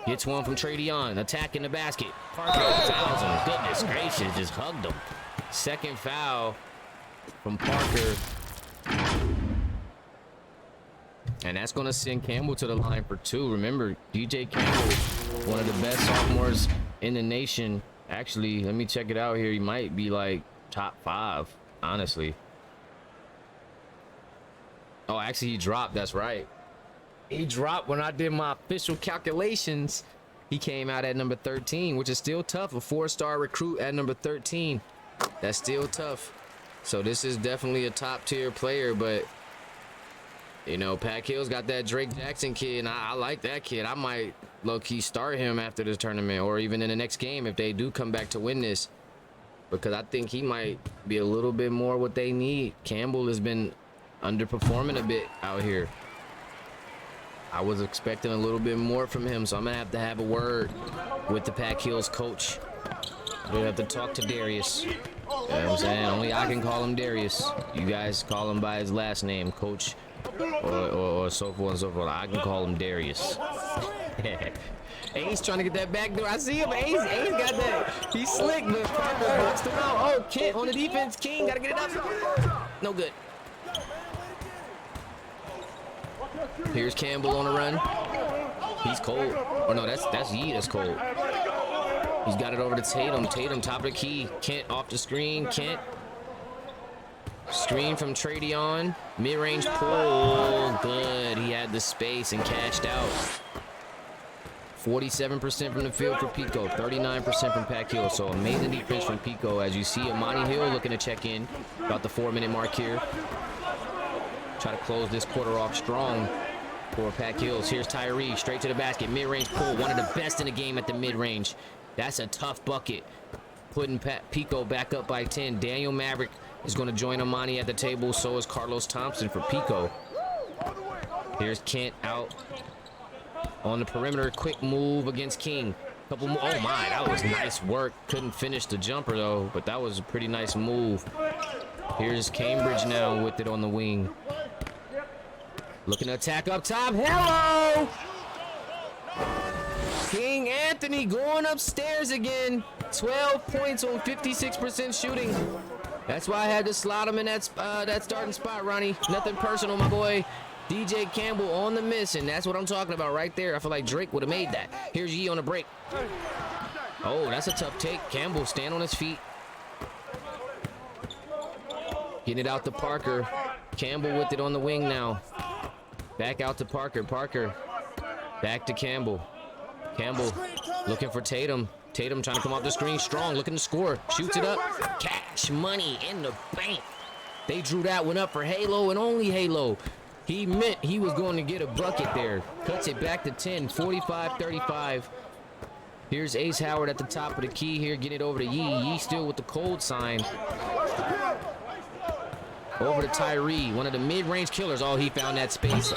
Gets one from Tradeon. Attacking the basket. Parker fouls him. Goodness gracious. Just hugged him. Second foul from Parker. And that's going to send Campbell to the line for two. Remember, DJ Campbell, one of the best sophomores in the nation. Actually, let me check it out here. He might be like top 5, honestly. Oh, actually, he dropped. That's right. He dropped when I did my official calculations. He came out at number 13, which is still tough. A 4-star recruit at number 13. That's still tough. So this is definitely a top tier player, but you know, Pac Hill's got that Drake Jackson kid, and I like that kid. I might low-key start him after this tournament, or even in the next game if they do come back to win this, because I think he might be a little bit more what they need. Campbell has been underperforming a bit out here. I was expecting a little bit more from him, so I'm gonna have a word with the Pac Hills coach. We'll have to talk to Darius. You know what I'm saying? Only I can call him Darius. You guys call him by his last name, Coach, or so forth and so forth. I can call him Darius. Ace trying to get that back door. I see him. Ace got that. He's slick, but Parker busts him out. Oh, Kent on the defense. King gotta get it up. No good. Here's Campbell on the run. He's cold. Oh no, that's Yee. That's cold. He's got it over to Tatum. Tatum, top of the key. Kent off the screen. Kent. Screen from Tradeon. Mid-range pull. Good. He had the space and cashed out. 47% from the field for Pico. 39% from Pac Hill. So amazing defense from Pico. As you see, Amani Hill looking to check in. About the 4-minute mark here. Try to close this quarter off strong for Pac Hills. Here's Tyree. Straight to the basket. Mid-range pull. One of the best in the game at the mid-range. That's a tough bucket. Putting Pico back up by 10. Daniel Maverick is going to join Amani at the table. So is Carlos Thompson for Pico. Here's Kent out on the perimeter. Quick move against King. Couple more. Oh my, that was nice work. Couldn't finish the jumper though, but that was a pretty nice move. Here's Cambridge now with it on the wing. Looking to attack up top. Hello! King Anthony going upstairs again. 12 points on 56% shooting. That's why I had to slot him in that starting spot, Ronnie. Nothing personal, my boy. DJ Campbell on the miss, and that's what I'm talking about right there. I feel like Drake would have made that. Here's Yee on the break. Oh, that's a tough take. Campbell stand on his feet. Getting it out to Parker. Campbell with it on the wing now. Back out to Parker. Parker back to Campbell. Campbell looking for Tatum. Tatum trying to come off the screen strong, looking to score. Shoots it up. Cash money in the bank. They drew that one up for Halo and only Halo. He meant he was going to get a bucket there. Cuts it back to 10, 45-35. Here's Ace Howard at the top of the key here. Get it over to Yee. Yee still with the cold sign. Over to Tyree, one of the mid-range killers. Oh, he found that space.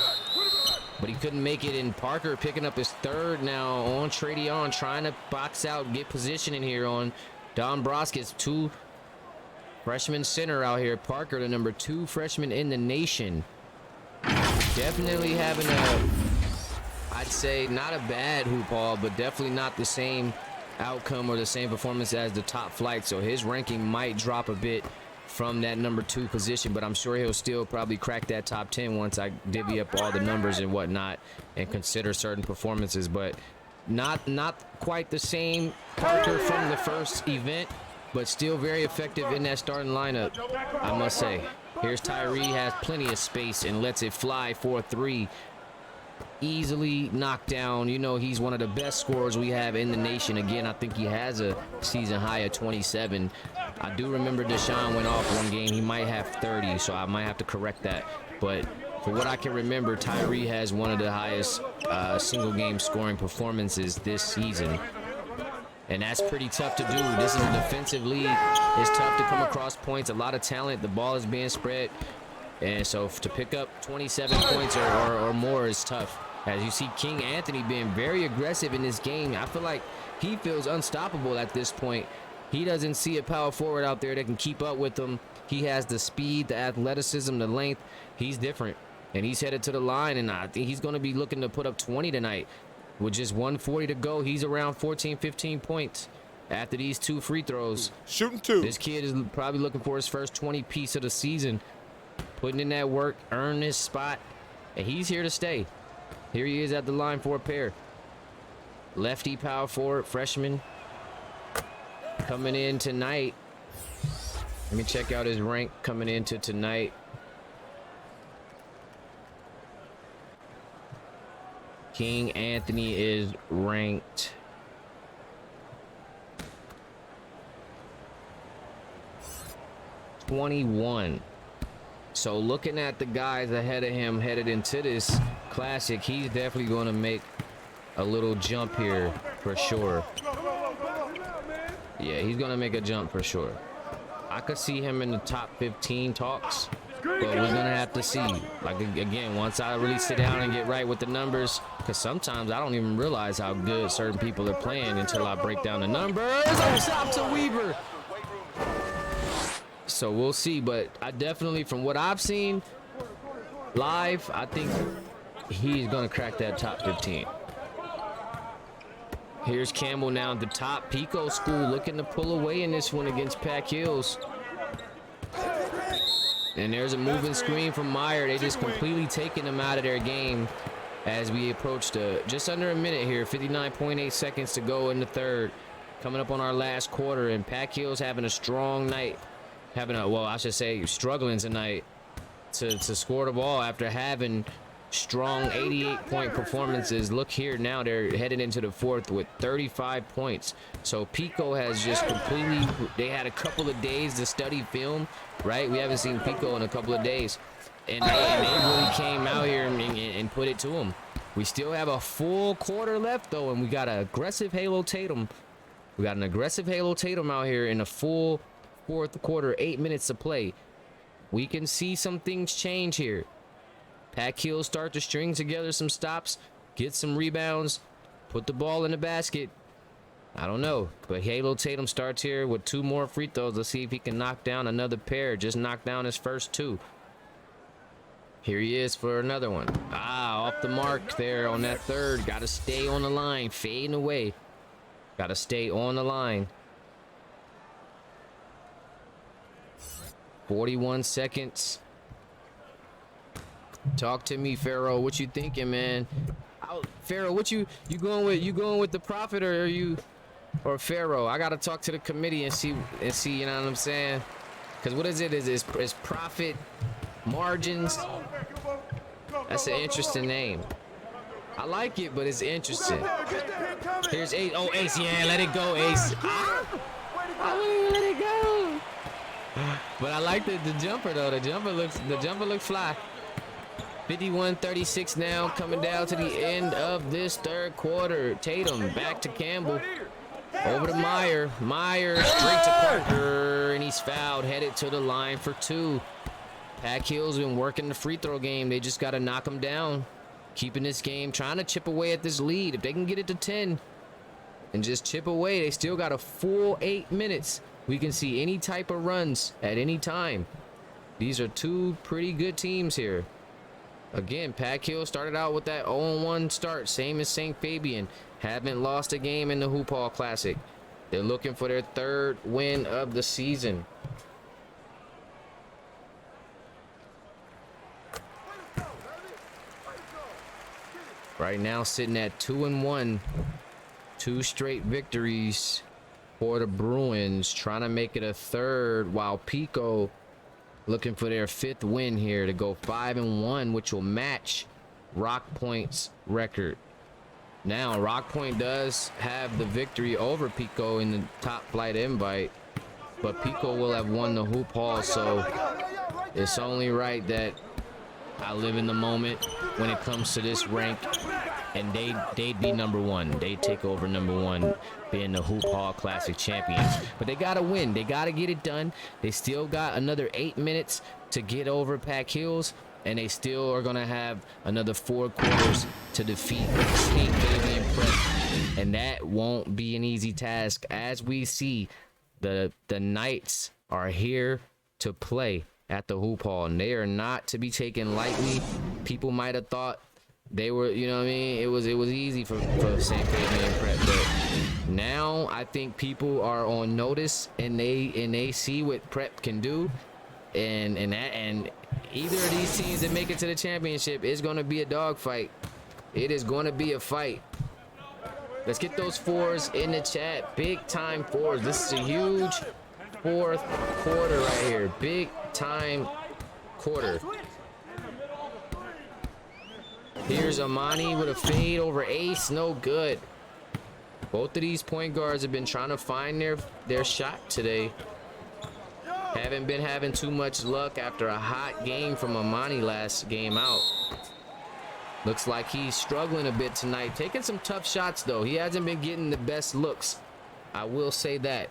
But he couldn't make it, and Parker picking up his third now on Tradeon, trying to box out, get position in here on Don Broskis. 2 freshman center out here. Parker, the number 2 freshman in the nation. Definitely having I'd say not a bad Hoophall, but definitely not the same outcome or the same performance as the top flight. So his ranking might drop a bit from that number 2 position, but I'm sure he'll still probably crack that top 10 once I divvy up all the numbers and whatnot and consider certain performances. But not quite the same Parker from the first event, but still very effective in that starting lineup, I must say. Here's Tyree, has plenty of space and lets it fly for a 3. Easily knocked down. You know, he's one of the best scorers we have in the nation. Again, I think he has a season high of 27. I do remember Deshaun went off one game. He might have 30, so I might have to correct that. But for what I can remember, Tyree has one of the highest single game scoring performances this season. And that's pretty tough to do. This is a defensive league. It's tough to come across points. A lot of talent. The ball is being spread. And so to pick up 27 points or more is tough. As you see King Anthony being very aggressive in this game, I feel like he feels unstoppable at this point. He doesn't see a power forward out there that can keep up with him. He has the speed, the athleticism, the length. He's different. And he's headed to the line, and I think he's going to be looking to put up 20 tonight. With just 1:40 to go, he's around 14, 15 points after these 2 free throws. Shooting 2. This kid is probably looking for his first 20 piece of the season. Putting in that work, earned his spot, and he's here to stay. Here he is at the line for a pair. Lefty power forward, freshman. Coming in tonight. Let me check out his rank coming into tonight. King Anthony is ranked 21. So looking at the guys ahead of him headed into this classic, he's definitely going to make a little jump here for sure. Yeah, he's going to make a jump for sure. I could see him in the top 15 talks, but we're going to have to see. Like, again, once I really sit down and get right with the numbers, because sometimes I don't even realize how good certain people are playing until I break down the numbers. Oh, stop to Weaver. So we'll see, but I definitely, from what I've seen live, I think he's going to crack that top 15. Here's Campbell now at the top. Pico school looking to pull away in this one against Pack Hills. And there's a moving screen from Meyer. They just completely taking them out of their game as we approach just under a minute here. 59.8 seconds to go in the third. Coming up on our last quarter, and Pack Hills having a strong night. Well, I should say struggling tonight to score the ball after having strong 88-point performances. Look here now, they're headed into the fourth with 35 points. So Pico has just completely, they had a couple of days to study film, right? We haven't seen Pico in a couple of days, and they really came out here and put it to them. We still have a full quarter left though, and we got an aggressive Halo Tatum. We got an aggressive Halo Tatum out here in a full fourth quarter, 8 minutes to play. We can see some things change here. Pack Hills start to string together some stops, get some rebounds, put the ball in the basket. I don't know, but Halo Tatum starts here with 2 more free throws. Let's see if he can knock down another pair. Just knocked down his first 2. Here he is for another one. Off the mark there on that third. Got to stay on the line, fading away. Got to stay on the line. 41 seconds. Talk to me, Pharaoh. What you thinking, man? Pharaoh, what you going with? You going with the Prophet or Pharaoh? I gotta talk to the committee and see. You know what I'm saying? Because what is it? Is Prophet Margins? That's an interesting name. I like it, but it's interesting. Here's Ace. Oh, Ace. Yeah, let it go, Ace. I wouldn't even let it go. But I like the jumper though. The jumper looks fly. 51-36 now, coming down to the end of this third quarter. Tatum back to Campbell. Over to Meyer. Meyer straight to Parker, and he's fouled, headed to the line for 2. Pac Hill's been working the free throw game. They just got to knock him down. Keeping this game, trying to chip away at this lead. If they can get it to 10 and just chip away, they still got a full 8 minutes. We can see any type of runs at any time. These are 2 pretty good teams here. Again, Pac Hill started out with that 0-1 start, same as St. Fabian. Haven't lost a game in the Hoophall Classic. They're looking for their 3rd win of the season. Right now sitting at 2-1. 2 straight victories for the Bruins, trying to make it a 3rd, while Pico looking for their 5th win here to go 5-1, which will match Rock Point's record. Now, Rock Point does have the victory over Pico in the top flight invite, but Pico will have won the Hoophall, so it's only right that I live in the moment when it comes to this rank, and they'd be number 1. They'd take over number 1, being the Hoophall Classic champions. But they got to win. They got to get it done. They still got another 8 minutes to get over Pac Hills, and they still are going to have another 4 quarters to defeat St. Fabian Prep. And that won't be an easy task. As we see, the Knights are here to play at the Hoophall, and they are not to be taken lightly. People might have thought they were, you know what I mean, it was easy for St. Fabian Prep, but now I think people are on notice, and they see what Prep can do, and either of these teams that make it to the championship is going to be a dogfight. It is going to be a fight. Let's get those 4s in the chat. Big time 4s. This is a huge 4th quarter right here. Big time quarter. Here's Amani with a fade over Ace. No good. Both of these point guards have been trying to find their shot today. Haven't been having too much luck after a hot game from Amani last game out. Looks like he's struggling a bit tonight. Taking some tough shots, though. He hasn't been getting the best looks. I will say that.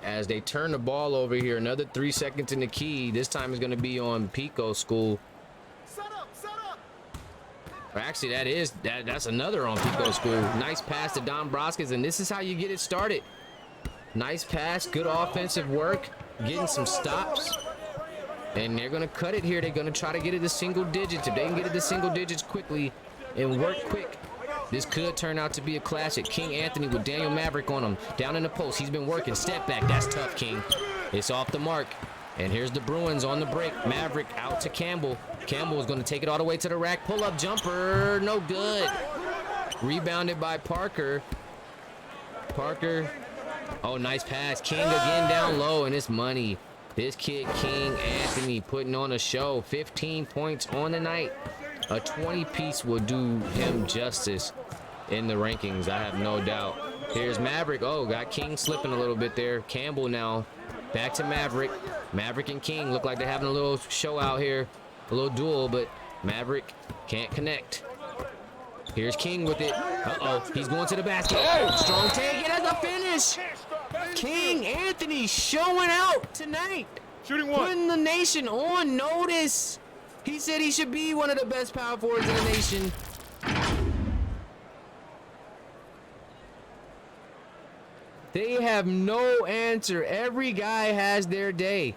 As they turn the ball over here, another 3 seconds in the key. This time is going to be on Pico School. Set up, set up. Actually, that's another on Pico School. Nice pass to Don Broskis, and this is how you get it started. Nice pass, good offensive work, getting some stops. And they're going to cut it here. They're going to try to get it to single digits. If they can get it to single digits quickly and work quick, this could turn out to be a classic. King Anthony with Daniel Maverick on him. Down in the post. He's been working. Step back. That's tough, King. It's off the mark. And here's the Bruins on the break. Maverick out to Campbell. Campbell is going to take it all the way to the rack. Pull-up jumper. No good. Rebounded by Parker. Parker. Oh, nice pass. King again down low, and it's money. This kid, King Anthony, putting on a show. 15 points on the night. A 20-piece will do him justice in the rankings, I have no doubt. Here's Maverick. Oh, got King slipping a little bit there. Campbell now back to Maverick. Maverick and King look like they're having a little show out here. A little duel, but Maverick can't connect. Here's King with it. Uh-oh, he's going to the basket. Strong take, it as a finish. King Anthony showing out tonight. Shooting one. Putting the nation on notice. He said he should be one of the best power forwards in the nation. They have no answer. Every guy has their day.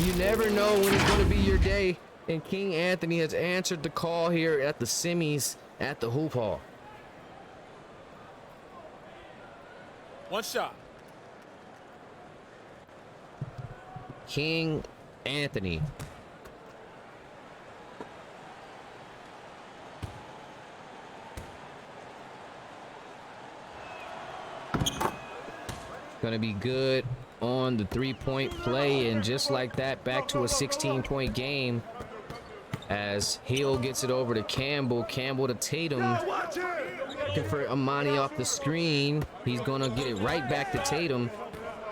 You never know when it's going to be your day. And King Anthony has answered the call here at the semis at the Hoophall. One shot. King Anthony. Gonna be good on the three-point play, and just like that, back to a 16-point game as Hill gets it over to Campbell. Campbell to Tatum. Looking for Amani off the screen. He's gonna get it right back to Tatum.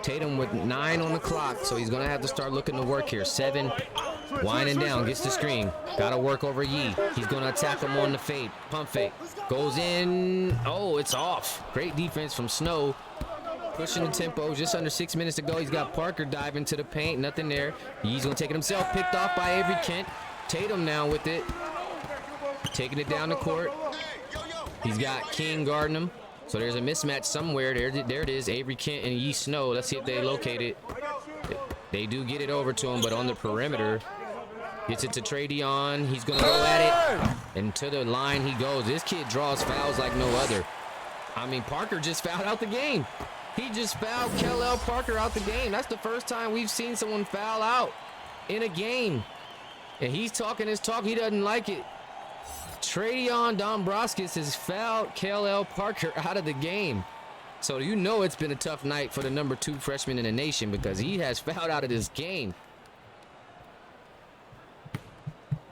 Tatum with 9 on the clock, so he's going to have to start looking to work here. 7, winding down, gets the screen. Got to work over Yee. He's going to attack him on the fade. Pump fake. Goes in. Oh, it's off. Great defense from Snow. Pushing the tempo. Just under 6 minutes to go. He's got Parker diving to the paint. Nothing there. Yee's going to take it himself. Picked off by Avery Kent. Tatum now with it. Taking it down the court. He's got King guarding him. So there's a mismatch somewhere. There it is. Avery Kent and Yee Snow. Let's see if they locate it. They do get it over to him, but on the perimeter. Gets it to Tradeon. He's going to go at it. And to the line he goes. This kid draws fouls like no other. I mean, Parker just fouled out the game. He just fouled Kel-El Parker out the game. That's the first time we've seen someone foul out in a game. And he's talking his talk. He doesn't like it. Tradeon Dombroskis has fouled Kel-El Parker out of the game. So you know it's been a tough night for the number 2 freshman in the nation because he has fouled out of this game.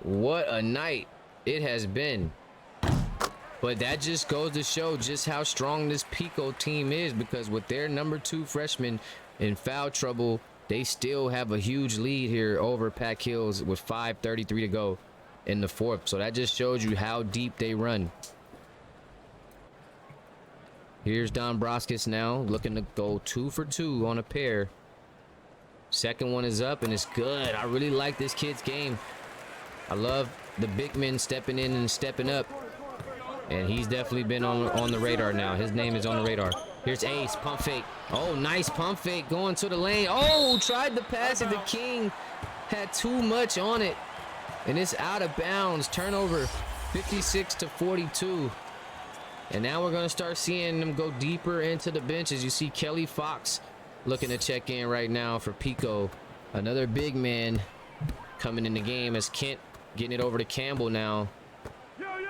What a night it has been. But that just goes to show just how strong this Pico team is, because with their number 2 freshman in foul trouble, they still have a huge lead here over Pac Hills with 5:33 to go in the 4th. So that just shows you how deep they run. Here's Dombroskis now looking to go 2 for 2 on a pair. Second one is up and it's good. I really like this kid's game. I love the big men stepping in and stepping up. And he's definitely been on the radar now. His name is on the radar. Here's Ace, pump fake. Oh, nice pump fake going to the lane. Oh, tried to pass it. The King had too much on it. And it's out of bounds. Turnover, 56-42. And now we're going to start seeing them go deeper into the benches. You see Kelly Fox looking to check in right now for Pico. Another big man coming in the game as Kent getting it over to Campbell now.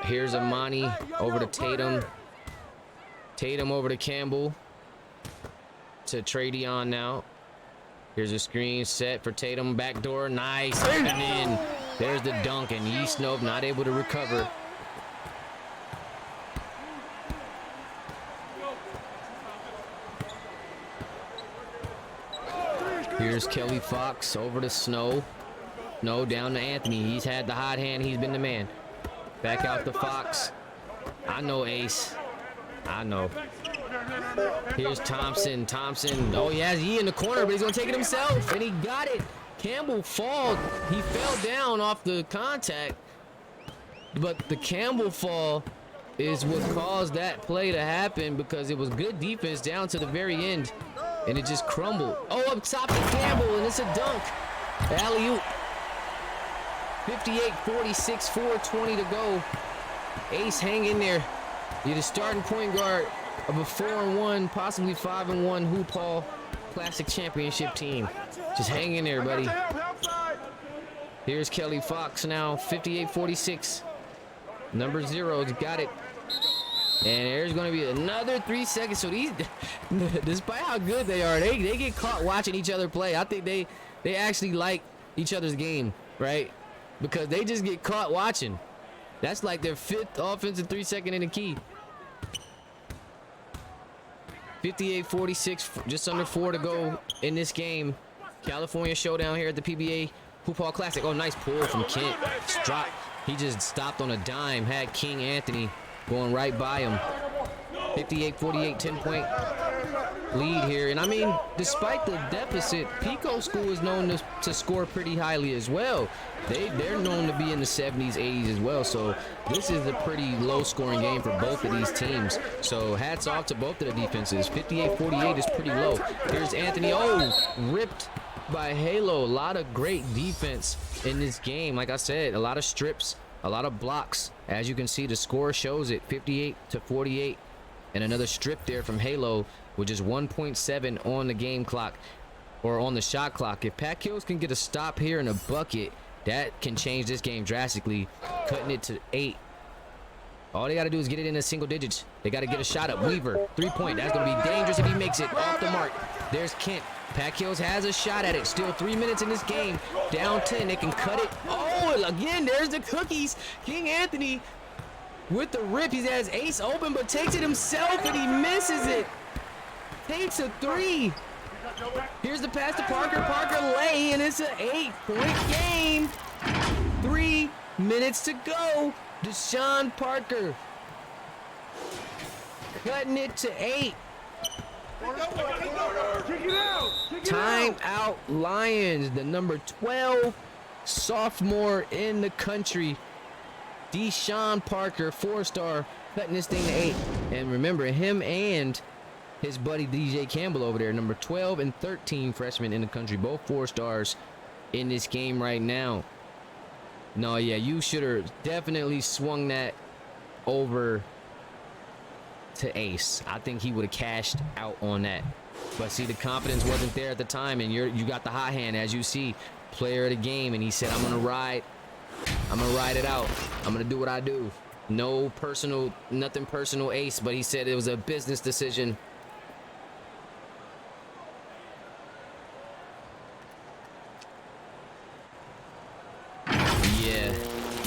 Here's Amani over to Tatum. Tatum over to Campbell. To Tradeon now. Here's a screen set for Tatum. Backdoor. Nice. And in. There's the dunk. And Yee Snow not able to recover. Here's Kelly Fox over to Snow. Snow down to Anthony. He's had the hot hand. He's been the man. Back out to Fox. I know Ace. I know. Here's Thompson. Thompson. Oh, he has Yee in the corner, but he's going to take it himself. And he got it. Campbell fall. He fell down off the contact. But the Campbell fall is what caused that play to happen, because it was good defense down to the very end. And it just crumbled. Oh, up top to Campbell, and it's a dunk. Alley-oop. 58-46, 4:20 to go. Ace, hang in there. You're the starting point guard of a 4-1, possibly 5-1 Hoophall Classic Championship team. Just hang in there, buddy. Here's Kelly Fox now, 58-46. Number 0's got it. And there's going to be another 3 seconds. So these, despite how good they are, they get caught watching each other play. I think they actually like each other's game, right? Because they just get caught watching. That's like their 5th offensive 3-second in the key. 58-46, just under 4 to go in this game. California showdown here at the PBA Hoophall Classic. Oh, nice pull from Kent. Drop. He just stopped on a dime. Had King Anthony going right by him. 58-48, 10-point lead here. And I mean, despite the deficit, Pico School is known to score pretty highly as well. They're known to be in the 70s, 80s as well. So this is a pretty low scoring game for both of these teams. So hats off to both of the defenses. 58-48 is pretty low. Here's Anthony. Oh, ripped by Halo. A lot of great defense in this game. Like I said, a lot of strips, a lot of blocks. As you can see, the score shows it, 58-48. And another strip there from Halo, which is 1.7 on the game clock, or on the shot clock. If Pac Hills can get a stop here and a bucket, that can change this game drastically, cutting it to 8. All they got to do is get it in the single digits. They got to get a shot up. Weaver, 3-point. That's going to be dangerous if he makes it. Off the mark. There's Kent. Pac Hills has a shot at it. Still 3 minutes in this game. Down 10. They can cut it. Oh, again, there's the cookies. King Anthony with the rip. He has Ace open, but takes it himself, and he misses it. Takes a 3. Here's the pass to Parker. Parker lay, and it's an 8-point game. 3 minutes to go. Deshaun Parker cutting it to 8. Time out Lions. The number 12 sophomore in the country, Deshaun Parker, 4-star, cutting this thing to 8. And remember, him and his buddy DJ Campbell over there, number 12 and 13 freshmen in the country, both 4-stars in this game right now. No, yeah, you should have definitely swung that over to Ace. I think he would have cashed out on that. But see, the confidence wasn't there at the time, and you got the hot hand, as you see, player of the game, and he said, I'm gonna ride it out. I'm gonna do what I do. No personal, nothing personal, Ace, but he said it was a business decision. Yeah,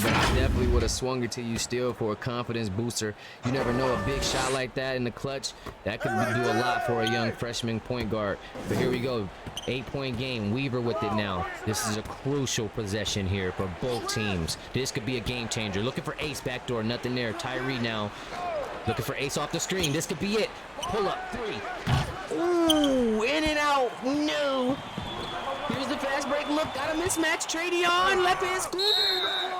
but I definitely would have swung it to you still for a confidence booster. You never know, a big shot like that in the clutch, that could do a lot for a young freshman point guard. But here we go, 8-point game. Weaver with it now. This is a crucial possession here for both teams. This could be a game changer. Looking for Ace backdoor, nothing there. Tyree now looking for Ace off the screen. This could be it. Pull up 3. Ooh, in and out. No. Here's the fast break. Look, got a mismatch. Tradeon, left hand scoop.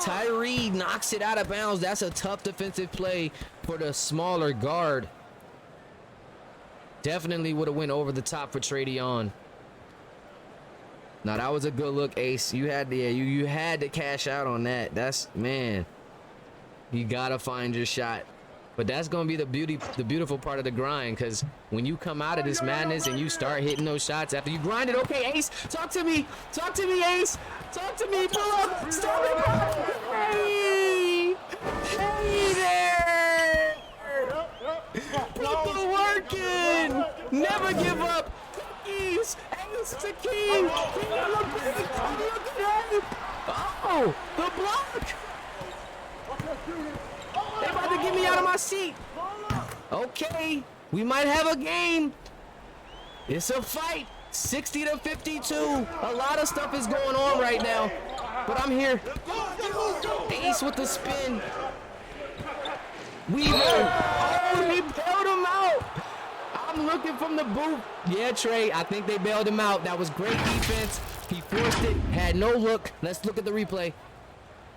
Tyree knocks it out of bounds. That's a tough defensive play for the smaller guard. Definitely would have went over the top for Tradeon. Now that was a good look, Ace. You had to, you had to cash out on that. That's, man, you gotta find your shot. But that's gonna be the beautiful part of the grind, because when you come out of this madness and you start hitting those shots after you grind it, okay, Ace, talk to me, Ace, talk to me, pull up, stop it, hey there, people working, never give up, Ace the king, oh, the block. They about to get me out of my seat. Okay, we might have a game. It's a fight. 60-52. A lot of stuff is going on right now, but I'm here. Ace with the spin. Weaver. Oh, he bailed him out. I'm looking from the booth. Yeah, Trey, I think they bailed him out. That was great defense. He forced it, had no look. Let's look at the replay.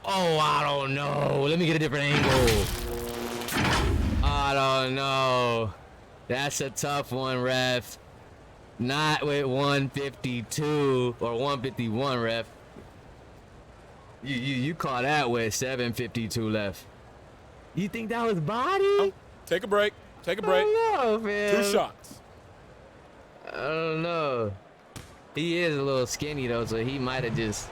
Oh, I don't know. Let me get a different angle. I don't know. That's a tough one, ref. Not with 152 or 151, ref. You call that with 7:52 left. You think that was body? Take a break. Take a break. I don't know, man. 2 shots. I don't know. He is a little skinny though, so he might have just.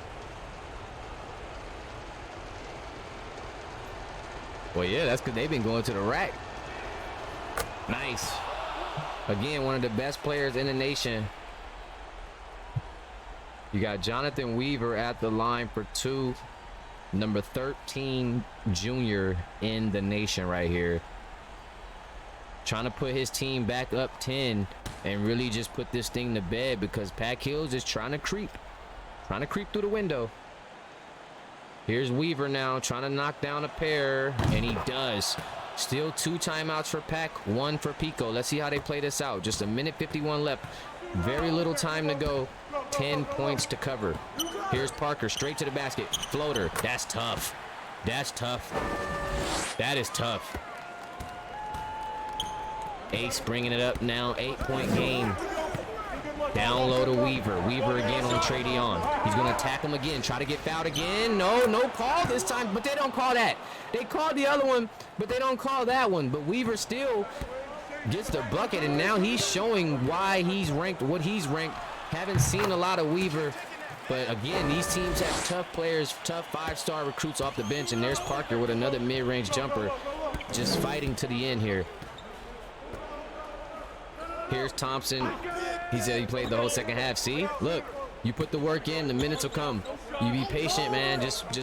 Well, yeah, that's because they've been going to the rack. Nice. Again, one of the best players in the nation. You got Jonathan Weaver at the line for 2. Number 13 junior in the nation right here. Trying to put his team back up 10 and really just put this thing to bed, because Pac Hills is trying to creep. Trying to creep through the window. Here's Weaver now trying to knock down a pair, and he does. Still 2 timeouts for Pac, 1 for Pico. Let's see how they play this out. Just 1:51 left. Very little time to go. 10 points to cover. Here's Parker straight to the basket. Floater. That's tough. That's tough. That is tough. Ace bringing it up now. 8-point game. Down low to Weaver. Weaver again on Tradeon. He's going to attack him again. Try to get fouled again. No call this time, but they don't call that. They called the other one, but they don't call that one. But Weaver still gets the bucket, and now he's showing why he's ranked what he's ranked. Haven't seen a lot of Weaver, but again, these teams have tough players, tough 5-star recruits off the bench, and there's Parker with another mid-range jumper, just fighting to the end here. Here's Thompson. He said he played the whole second half. See, look, you put the work in, the minutes will come. You be patient, man. Just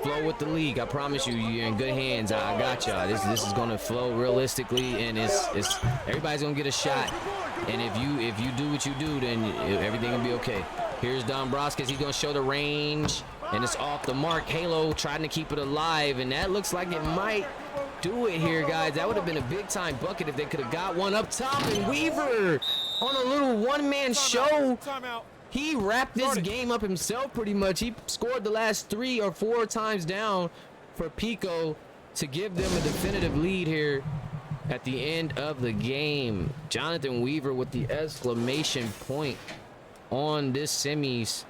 flow with the league. I promise you, you're in good hands. I got y'all. This is gonna flow realistically, and it's everybody's gonna get a shot. And if you do what you do, then everything will be okay. Here's Dombrovskis. He's going to show the range, and it's off the mark. Halo trying to keep it alive, and that looks like it might do it here, guys. That would have been a big-time bucket if they could have got one up top. And Weaver on a little one-man show. He wrapped this game up himself pretty much. He scored the last 3 or 4 times down for Pico to give them a definitive lead here at the end of the game. Jonathan Weaver with the exclamation point on this semis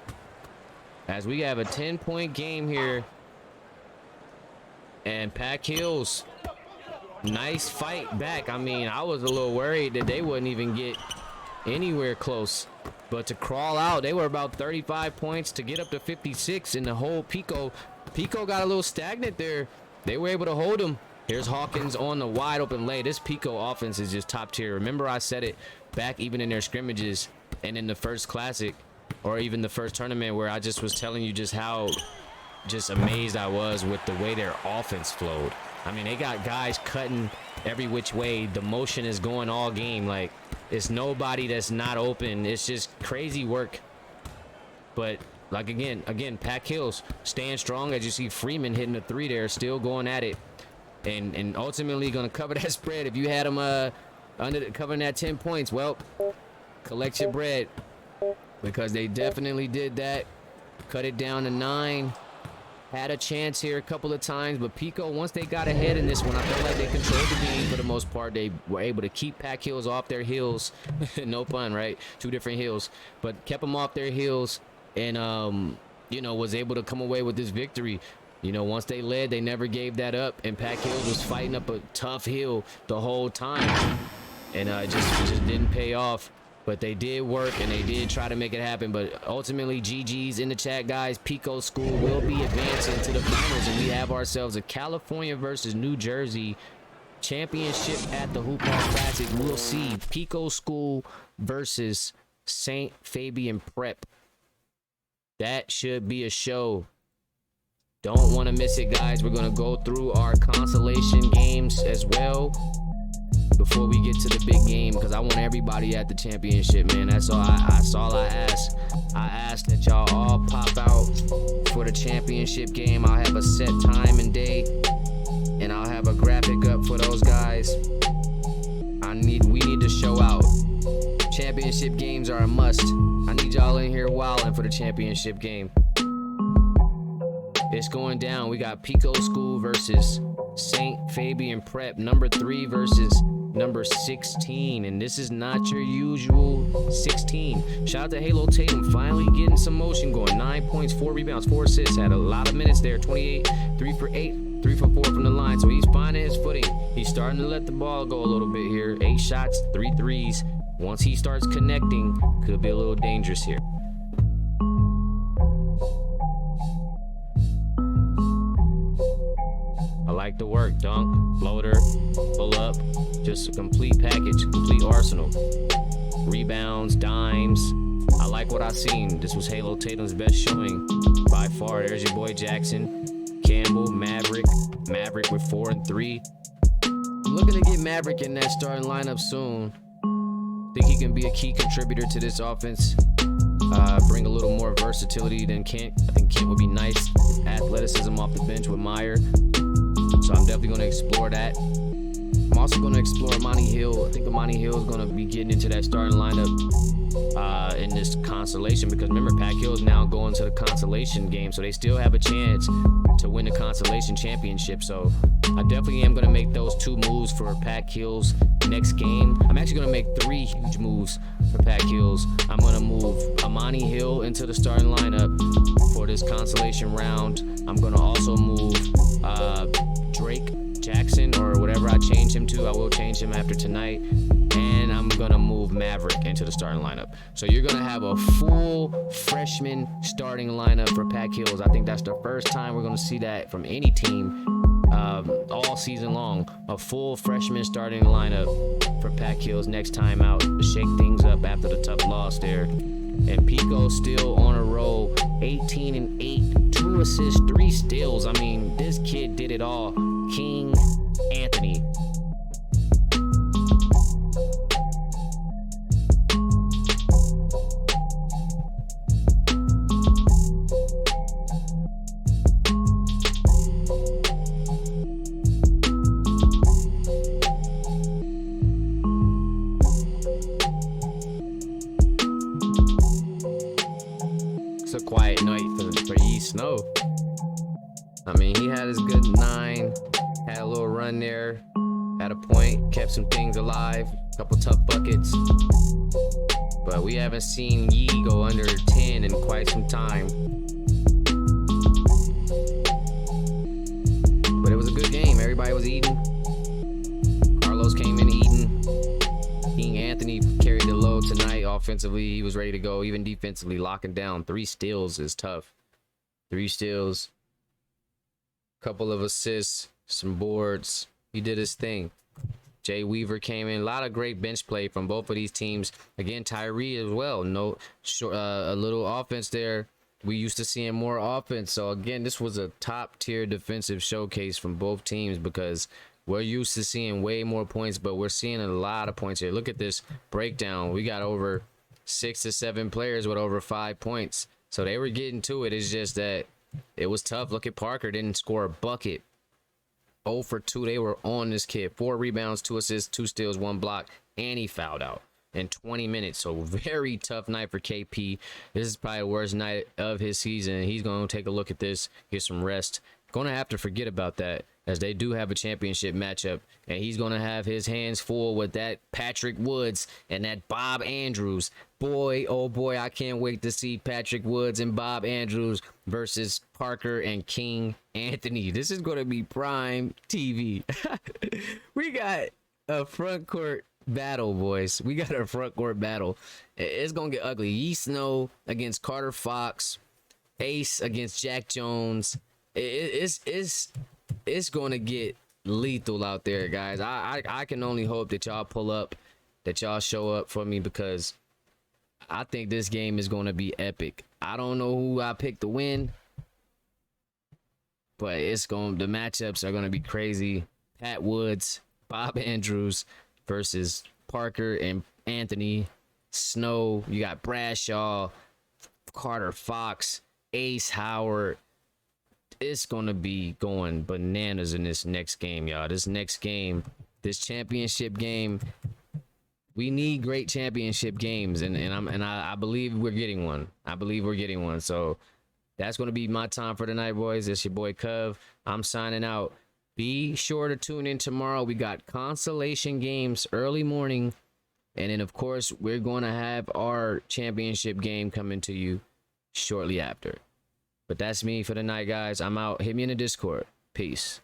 as we have a 10-point game here. And Pack Hills, nice fight back. I mean, I was a little worried that they wouldn't even get anywhere close, but to crawl out, they were about 35 points to get up to 56 in the whole Pico got a little stagnant there. They were able to hold them. Here's Hawkins on the wide open lay. This Pico offense is just top tier. Remember, I said it back even in their scrimmages and in the first classic, or even the first tournament, where I just was telling you just how amazed I was with the way their offense flowed. I mean, they got guys cutting every which way. The motion is going all game. Like, it's nobody that's not open. It's just crazy work. But like again, Pack Hills staying strong, as you see Freeman hitting the 3 there, still going at it, and ultimately gonna cover that spread. If you had them covering that 10 points, well, collect your bread, because they definitely did that. Cut it down to 9. Had a chance here a couple of times, but Pico, once they got ahead in this one, I felt like they controlled the game for the most part. They were able to keep Pack Hills off their heels. No pun, right? 2 different hills, but kept them off their heels, and you know, was able to come away with this victory. You know, once they led, they never gave that up, and Pack Hills was fighting up a tough hill the whole time, and it just didn't pay off. But they did work, and they did try to make it happen. But ultimately, GG's in the chat, guys. Pico School will be advancing to the finals, and we have ourselves a California versus New Jersey championship at the Hoophall Classic. We'll see Pico School versus St. Fabian Prep. That should be a show. Don't want to miss it, guys. We're going to go through our consolation games as well before we get to the big game, because I want everybody at the championship, man. That's all I ask. I ask that y'all all pop out for the championship game. I'll have a set time and day, and I'll have a graphic up for those guys. We need to show out. Championship games are a must. I need y'all in here wilding for the championship game. It's going down. We got Pico School versus St. Fabian Prep, number 3 versus number 16, and this is not your usual 16. Shout out to Halo Tatum, finally getting some motion going. 9 points, 4 rebounds, 4 assists. Had a lot of minutes there. 28, 3 for 8, 3 for 4 from the line. So he's finding his footing. He's starting to let the ball go a little bit here. 8 shots, 3 threes. Once he starts connecting, could be a little dangerous here. I like the work. Dunk, floater, pull up. Just a complete package, complete arsenal. Rebounds, dimes. I like what I've seen. This was Halo Tatum's best showing by far. There's your boy Jackson, Campbell, Maverick with 4 and 3. I'm looking to get Maverick in that starting lineup soon. Think he can be a key contributor to this offense. Bring a little more versatility than Kent. I think Kent would be nice. Athleticism off the bench with Meyer. So I'm definitely going to explore that. I'm also going to explore Monty Hill. I think Monty Hill is going to be getting into that starting lineup in this consolation, because remember, Pack Hill is now going to the consolation game, so they still have a chance to win the consolation championship. So I definitely am going to make those 2 moves for Pack Hill's next game. I'm actually going to make 3 huge moves for Pack Hills. I'm going to move Amani Hill into the starting lineup for this consolation round. I'm going to also move Drake Jackson, or whatever I change him to. I will change him after tonight. And I'm going to move Maverick into the starting lineup. So you're going to have a full freshman starting lineup for Pack Hills. I think that's the first time we're going to see that from any team all season long. A full freshman starting lineup for Pack Hills next time out to shake things up after the tough loss there. And Pico still on a roll, 18 and 8, 2 assists, 3 steals. I mean, this kid did it all. King Anthony. I mean, he had his good 9, had a little run there, had a point, kept some things alive, couple tough buckets. But we haven't seen Yee go under 10 in quite some time. But it was a good game. Everybody was eating. Carlos came in eating. King Anthony carried the load tonight. Offensively, he was ready to go. Even defensively, locking down. 3 steals is tough. 3 steals. Couple of assists. Some boards. He did his thing. Jay Weaver came in. A lot of great bench play from both of these teams. Again, Tyree as well. No, a little offense there. We used to seeing more offense. So again, this was a top tier defensive showcase from both teams because we're used to seeing way more points, but we're seeing a lot of points here. Look at this breakdown. We got over 6 to 7 players with over 5 points. So they were getting to it. It's just that it was tough. Look at Parker, didn't score a bucket. 0 for 2. They were on this kid. 4 rebounds, 2 assists, 2 steals, 1 block, and he fouled out in 20 minutes. So very tough night for KP. This is probably the worst night of his season. He's going to take a look at this, get some rest. Going to have to forget about that as they do have a championship matchup, and he's going to have his hands full with that Patrick Woods and that Bob Andrews. Boy, oh boy, I can't wait to see Patrick Woods and Bob Andrews versus Parker and King Anthony. This is going to be prime TV. We got a front court battle, boys. We got a front court battle. It's going to get ugly. Yee Snow against Carter Fox. Ace against Jack Jones. It's going to get lethal out there, guys. I can only hope that y'all pull up, that y'all show up for me, because I think this game is going to be epic. I don't know who I picked to win, but the matchups are going to be crazy. Pat Woods, Bob Andrews versus Parker and Anthony Snow. You got Bradshaw, Carter Fox, Ace Howard. It's going to be going bananas in this next game, y'all. This next game, this championship game, we need great championship games, and I believe we're getting one. I believe we're getting one. So that's going to be my time for tonight, boys. It's your boy Cov. I'm signing out. Be sure to tune in tomorrow. We got consolation games early morning, and then of course we're going to have our championship game coming to you shortly after. But that's me for the night, guys. I'm out. Hit me in the Discord. Peace.